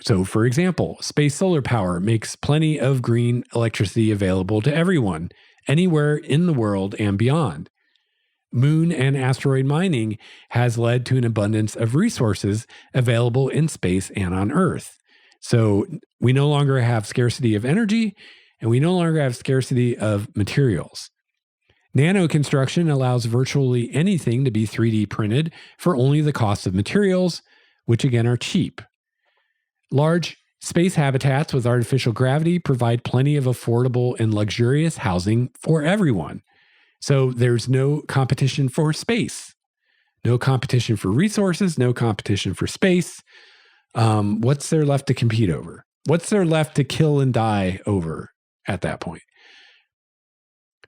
So, for example, space solar power makes plenty of green electricity available to everyone, anywhere in the world and beyond. Moon and asteroid mining has led to an abundance of resources available in space and on Earth. So we no longer have scarcity of energy, and we no longer have scarcity of materials. Nano construction allows virtually anything to be 3D printed for only the cost of materials, which again are cheap. Large space habitats with artificial gravity provide plenty of affordable and luxurious housing for everyone. So there's no competition for space, no competition for resources, no competition for space. What's there left to compete over? What's there left to kill and die over at that point?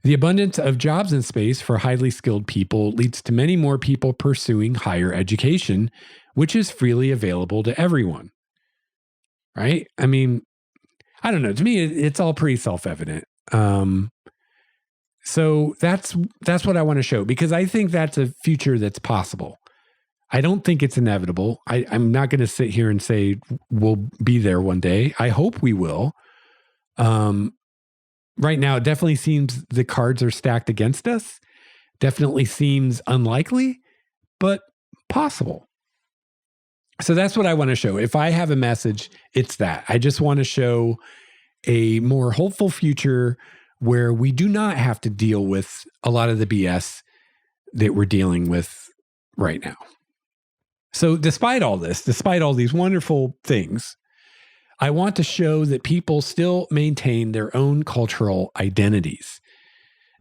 The abundance of jobs in space for highly skilled people leads to many more people pursuing higher education, which is freely available to everyone. Right? I don't know. To me, it's all pretty self-evident. So that's what I want to show, because I think that's a future that's possible. I don't think it's inevitable. I'm not going to sit here and say we'll be there one day. I hope we will. Right now, it definitely seems the cards are stacked against us. Definitely seems unlikely, but possible. So that's what I want to show. If I have a message, it's that. I just want to show a more hopeful future where we do not have to deal with a lot of the BS that we're dealing with right now. So despite all this, despite all these wonderful things, I want to show that people still maintain their own cultural identities.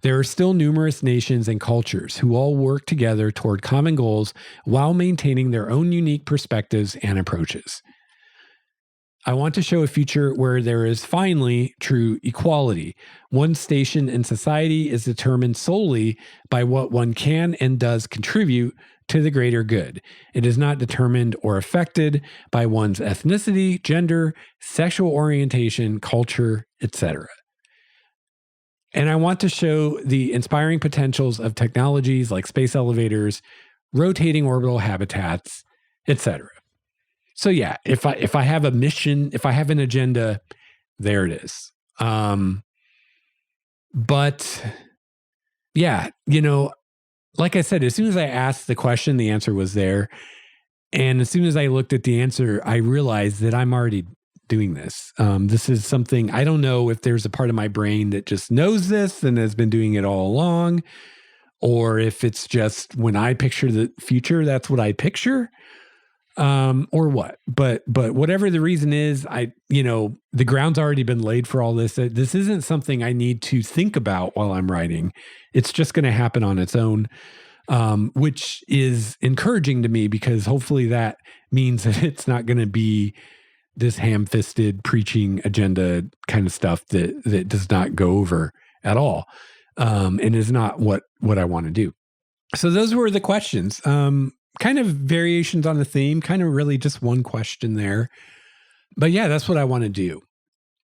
There are still numerous nations and cultures who all work together toward common goals while maintaining their own unique perspectives and approaches. I want to show a future where there is finally true equality. One's station in society is determined solely by what one can and does contribute to the greater good. It is not determined or affected by one's ethnicity, gender, sexual orientation, culture, etc. And I want to show the inspiring potentials of technologies like space elevators, rotating orbital habitats, etc. So yeah, if I have a mission, if I have an agenda, there it is. But yeah, like I said, as soon as I asked the question, the answer was there. And as soon as I looked at the answer, I realized that I'm already doing this. This is something, I don't know if there's a part of my brain that just knows this and has been doing it all along, or if it's just when I picture the future, that's what I picture, or what. But whatever the reason is, the ground's already been laid for all this. This isn't something I need to think about while I'm writing. It's just going to happen on its own. Which is encouraging to me because hopefully that means that it's not going to be this ham-fisted preaching agenda kind of stuff that does not go over at all, and is not what I want to do. So those were the questions, kind of variations on the theme, kind of really just one question there. But yeah, that's what I want to do.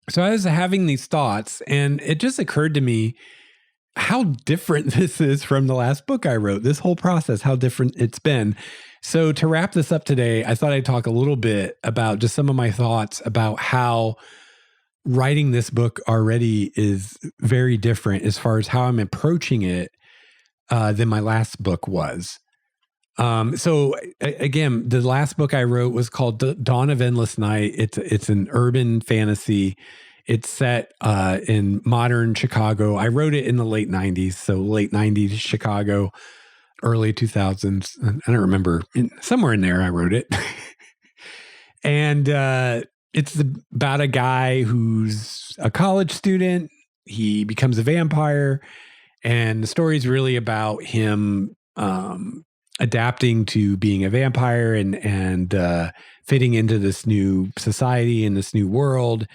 So I was having these thoughts, and it just occurred to me how different this is from the last book I wrote, this whole process, how different it's been. So to wrap this up today, I thought I'd talk a little bit about just some of my thoughts about how writing this book already is very different as far as how I'm approaching it than my last book was. So again, the last book I wrote was called Dawn of Endless Night. It's an urban fantasy. It's set in modern Chicago. I wrote it in the late 90s, so late 90s Chicago, early 2000s. I don't remember. Somewhere in there I wrote it. And it's about a guy who's a college student. He becomes a vampire. And the story is really about him adapting to being a vampire and fitting into this new society and this new world.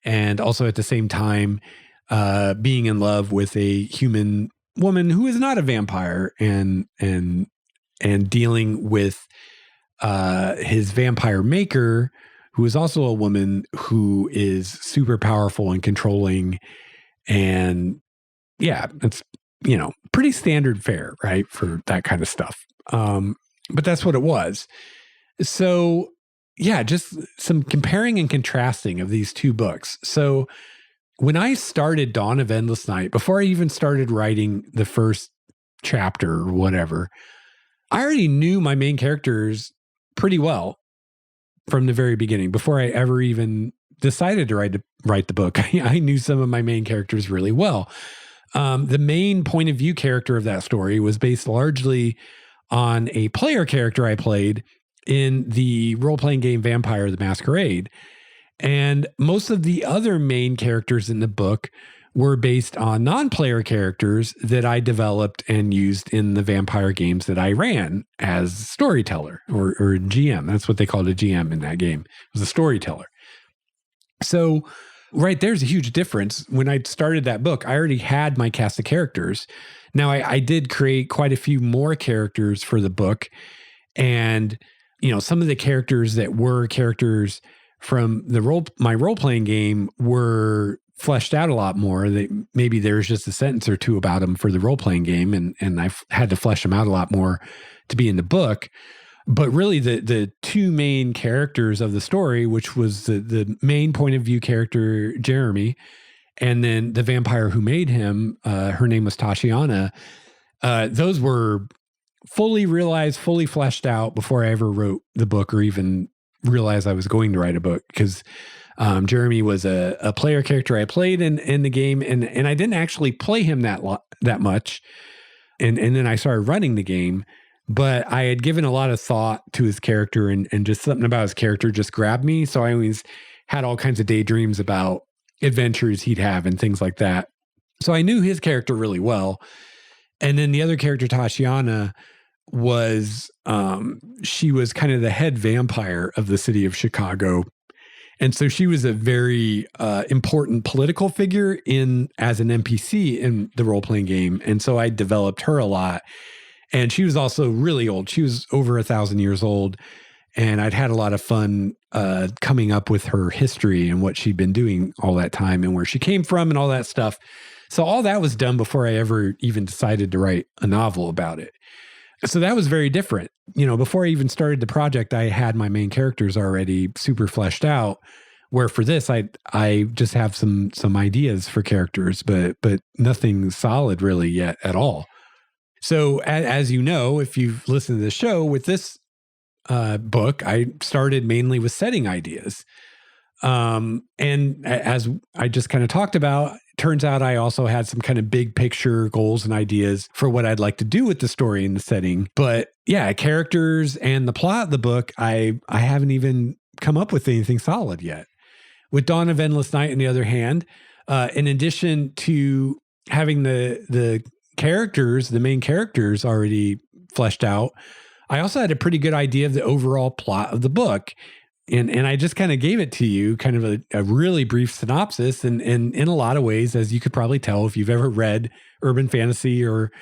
And also at the same time, being in love with a human woman who is not a vampire, and dealing with his vampire maker, who is also a woman who is super powerful and controlling. And yeah, it's pretty standard fare, right, for that kind of stuff. But that's what it was. So yeah, just some comparing and contrasting of these two books. So when I started Dawn of Endless Night, before I even started writing the first chapter or whatever, I already knew my main characters pretty well from the very beginning. Before I ever even decided to write the book, I knew some of my main characters really well. The main point of view character of that story was based largely on a player character I played in the role-playing game Vampire the Masquerade. And most of the other main characters in the book were based on non-player characters that I developed and used in the vampire games that I ran as storyteller or GM. That's what they called a GM in that game. It was a storyteller. So right there's a huge difference. When I started that book, I already had my cast of characters. Now I did create quite a few more characters for the book. And some of the characters that were characters from my role-playing game were fleshed out a lot more. Maybe there's just a sentence or two about them for the role-playing game, and I've had to flesh them out a lot more to be in the book. But really the two main characters of the story, which was the main point of view character, Jeremy, and then the vampire who made him, her name was Tatiana, those were fully realized, fully fleshed out before I ever wrote the book or even realized I was going to write a book, because Jeremy was a player character I played in the game, and I didn't actually play him that much. And then I started running the game, but I had given a lot of thought to his character, and just something about his character just grabbed me. So I always had all kinds of daydreams about adventures he'd have and things like that. So I knew his character really well. And then the other character, Tatiana, was she was kind of the head vampire of the city of Chicago. And so she was a very important political figure as an NPC in the role-playing game. And so I developed her a lot. And she was also really old. She was over 1,000 years old. And I'd had a lot of fun coming up with her history and what she'd been doing all that time and where she came from and all that stuff. So all that was done before I ever even decided to write a novel about it. So that was very different. Before I even started the project, I had my main characters already super fleshed out. Where for this, I just have some ideas for characters, but nothing solid really yet at all. So as you know, if you've listened to the show, with this book, I started mainly with setting ideas. And as I just kind of talked about, turns out I also had some kind of big picture goals and ideas for what I'd like to do with the story and the setting. But yeah, characters and the plot of the book, I haven't even come up with anything solid yet. With Dawn of Endless Night, on the other hand, in addition to having the characters, the main characters already fleshed out, I also had a pretty good idea of the overall plot of the book. And I just kind of gave it to you, kind of a really brief synopsis. And in a lot of ways, as you could probably tell, if you've ever read urban fantasy or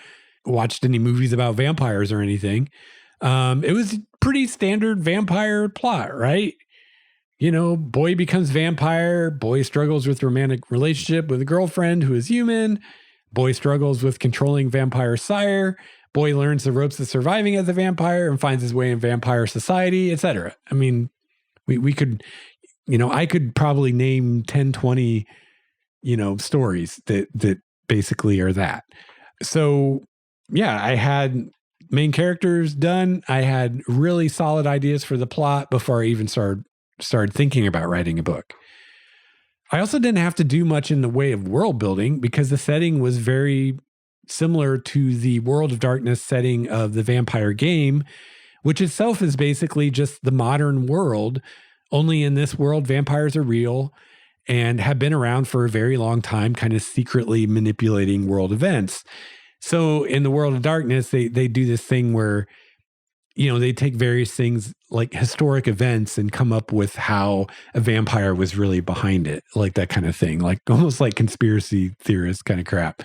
watched any movies about vampires or anything, it was pretty standard vampire plot, right? Boy becomes vampire, boy struggles with romantic relationship with a girlfriend who is human, boy struggles with controlling vampire sire, boy learns the ropes of surviving as a vampire and finds his way in vampire society, etc. I mean, we could, I could probably name 10, 20, stories that basically are that. So yeah, I had main characters done. I had really solid ideas for the plot before I even started thinking about writing a book. I also didn't have to do much in the way of world building because the setting was very similar to the World of Darkness setting of the vampire game, which itself is basically just the modern world. Only in this world, vampires are real and have been around for a very long time, kind of secretly manipulating world events. So in the World of Darkness, they do this thing where they take various things like historic events and come up with how a vampire was really behind it, like that kind of thing, like almost like conspiracy theorist kind of crap.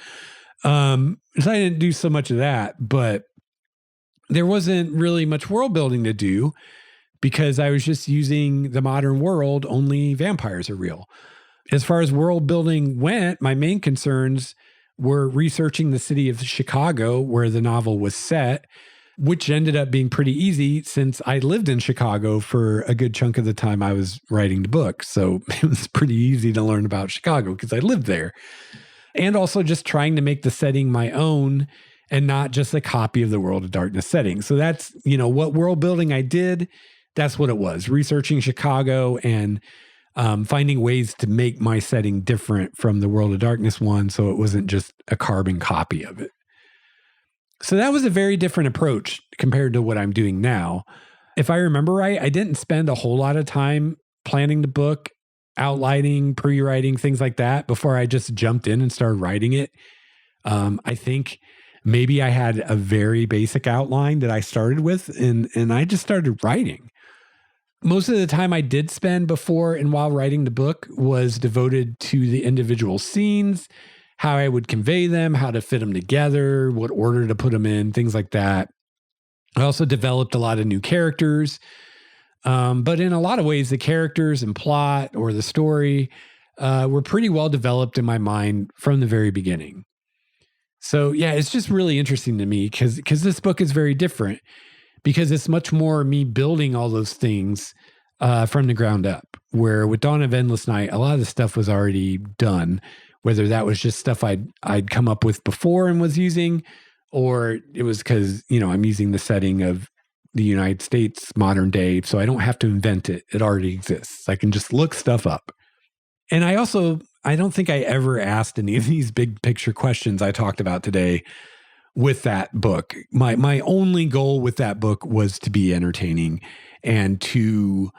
So I didn't do so much of that, but there wasn't really much world building to do because I was just using the modern world, only vampires are real. As far as world building went, my main concerns were researching the city of Chicago, where the novel was set, which ended up being pretty easy since I lived in Chicago for a good chunk of the time I was writing the book. So it was pretty easy to learn about Chicago because I lived there. And also just trying to make the setting my own and not just a copy of the World of Darkness setting. So that's, what world building I did. That's what it was, researching Chicago and finding ways to make my setting different from the World of Darkness one. So it wasn't just a carbon copy of it. So that was a very different approach compared to what I'm doing now. If I remember right, I didn't spend a whole lot of time planning the book, outlining, pre-writing, things like that before I just jumped in and started writing it. I think maybe I had a very basic outline that I started with and I just started writing. Most of the time I did spend before and while writing the book was devoted to the individual scenes, how I would convey them, how to fit them together, what order to put them in, things like that. I also developed a lot of new characters. But in a lot of ways, the characters and plot or the story were pretty well developed in my mind from the very beginning. So yeah, it's just really interesting to me because this book is very different because it's much more me building all those things from the ground up, where with Dawn of Endless Night, a lot of the stuff was already done, whether that was just stuff I'd come up with before and was using, or it was because, I'm using the setting of the United States modern day, so I don't have to invent it. It already exists. I can just look stuff up. And I don't think I ever asked any of these big picture questions I talked about today with that book. My only goal with that book was to be entertaining and to,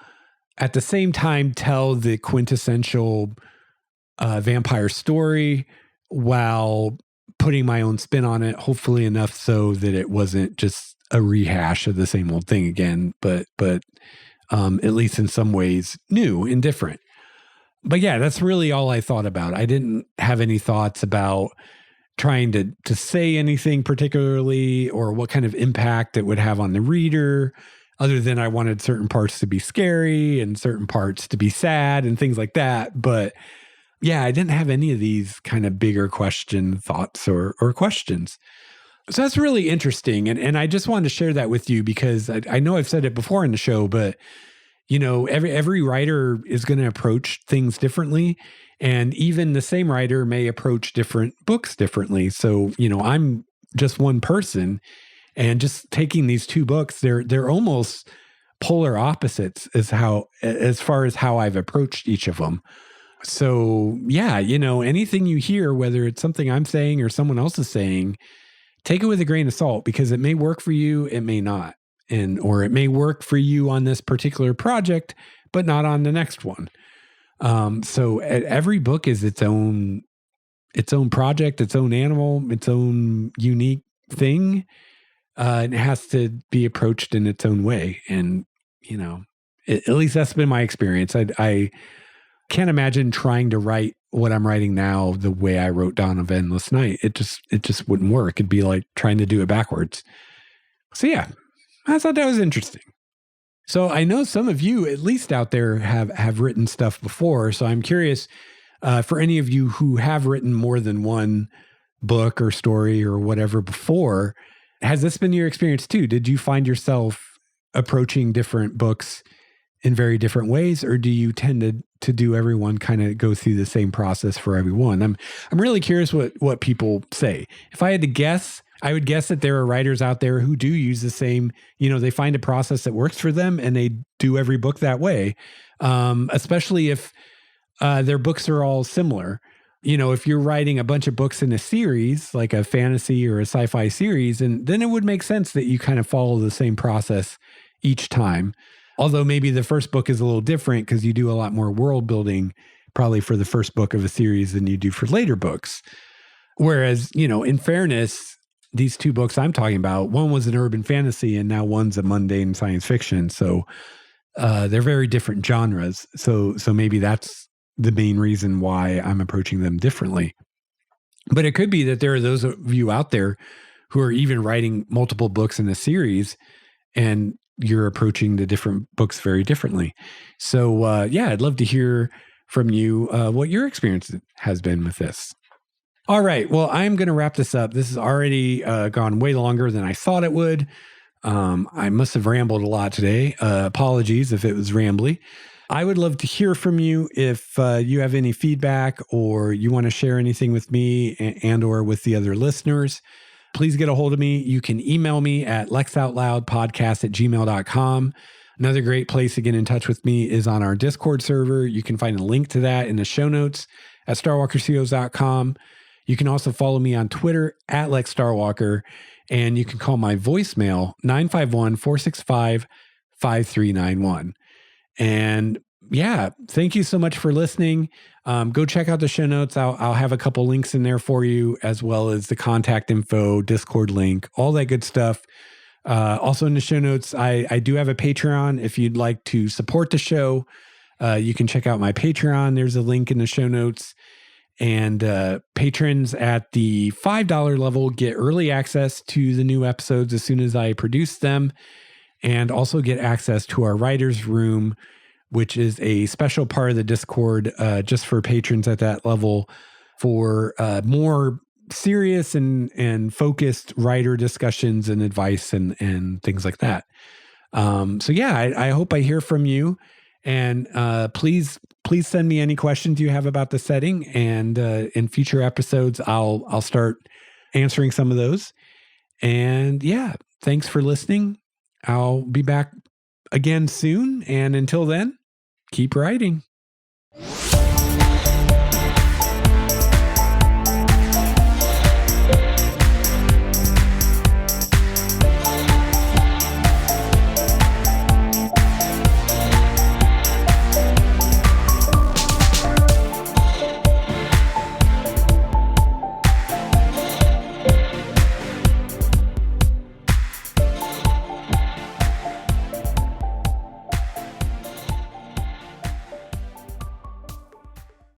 at the same time, tell the quintessential vampire story while putting my own spin on it, hopefully enough so that it wasn't just a rehash of the same old thing again, but at least in some ways new and different. But yeah, that's really all I thought about. I didn't have any thoughts about trying to say anything particularly or what kind of impact it would have on the reader, other than I wanted certain parts to be scary and certain parts to be sad and things like that. But yeah, I didn't have any of these kind of bigger thoughts or questions. So that's really interesting. And I just wanted to share that with you because I know I've said it before in the show, but every writer is going to approach things differently. And even the same writer may approach different books differently. So, I'm just one person, and just taking these two books, they're almost polar opposites as far as how I've approached each of them. So yeah, anything you hear, whether it's something I'm saying or someone else is saying, take it with a grain of salt because it may work for you, it may not. Or it may work for you on this particular project, but not on the next one. So every book is its own project, its own animal, its own unique thing. It has to be approached in its own way. And, at least that's been my experience. I can't imagine trying to write what I'm writing now the way I wrote Dawn of Endless Night. It just wouldn't work. It'd be like trying to do it backwards. So yeah, I thought that was interesting. So I know some of you, at least out there, have written stuff before. So I'm curious, for any of you who have written more than one book or story or whatever before, has this been your experience too? Did you find yourself approaching different books in very different ways, or do you tend to do everyone kind of go through the same process for everyone? I'm really curious what people say. If I had to guess, I would guess that there are writers out there who do use the same, they find a process that works for them and they do every book that way, especially if their books are all similar. If you're writing a bunch of books in a series, like a fantasy or a sci-fi series, and then it would make sense that you kind of follow the same process each time. Although maybe the first book is a little different because you do a lot more world building probably for the first book of a series than you do for later books. Whereas, in fairness, these two books I'm talking about, one was an urban fantasy and now one's a mundane science fiction. So they're very different genres. So maybe that's the main reason why I'm approaching them differently. But it could be that there are those of you out there who are even writing multiple books in a series and you're approaching the different books very differently. So I'd love to hear from you what your experience has been with this. All right. Well, I'm going to wrap this up. This has already gone way longer than I thought it would. I must have rambled a lot today. Apologies if it was rambly. I would love to hear from you if you have any feedback or you want to share anything with me and or with the other listeners. Please get a hold of me. You can email me at lexoutloudpodcast@gmail.com. Another great place to get in touch with me is on our Discord server. You can find a link to that in the show notes at starwalkerstudios.com. You can also follow me on Twitter at LexStarwalker, and you can call my voicemail 951-465-5391. And yeah, thank you so much for listening. Go check out the show notes. I'll have a couple links in there for you, as well as the contact info, Discord link, all that good stuff. Also in the show notes, I do have a Patreon. If you'd like to support the show, you can check out my Patreon. There's a link in the show notes. And patrons at the $5 level get early access to the new episodes as soon as I produce them, and also get access to our writer's room, which is a special part of the Discord just for patrons at that level for more serious and focused writer discussions and advice and things like that. I hope I hear from you. And please send me any questions you have about the setting. And in future episodes, I'll start answering some of those. And yeah, thanks for listening. I'll be back again soon. And until then, keep writing.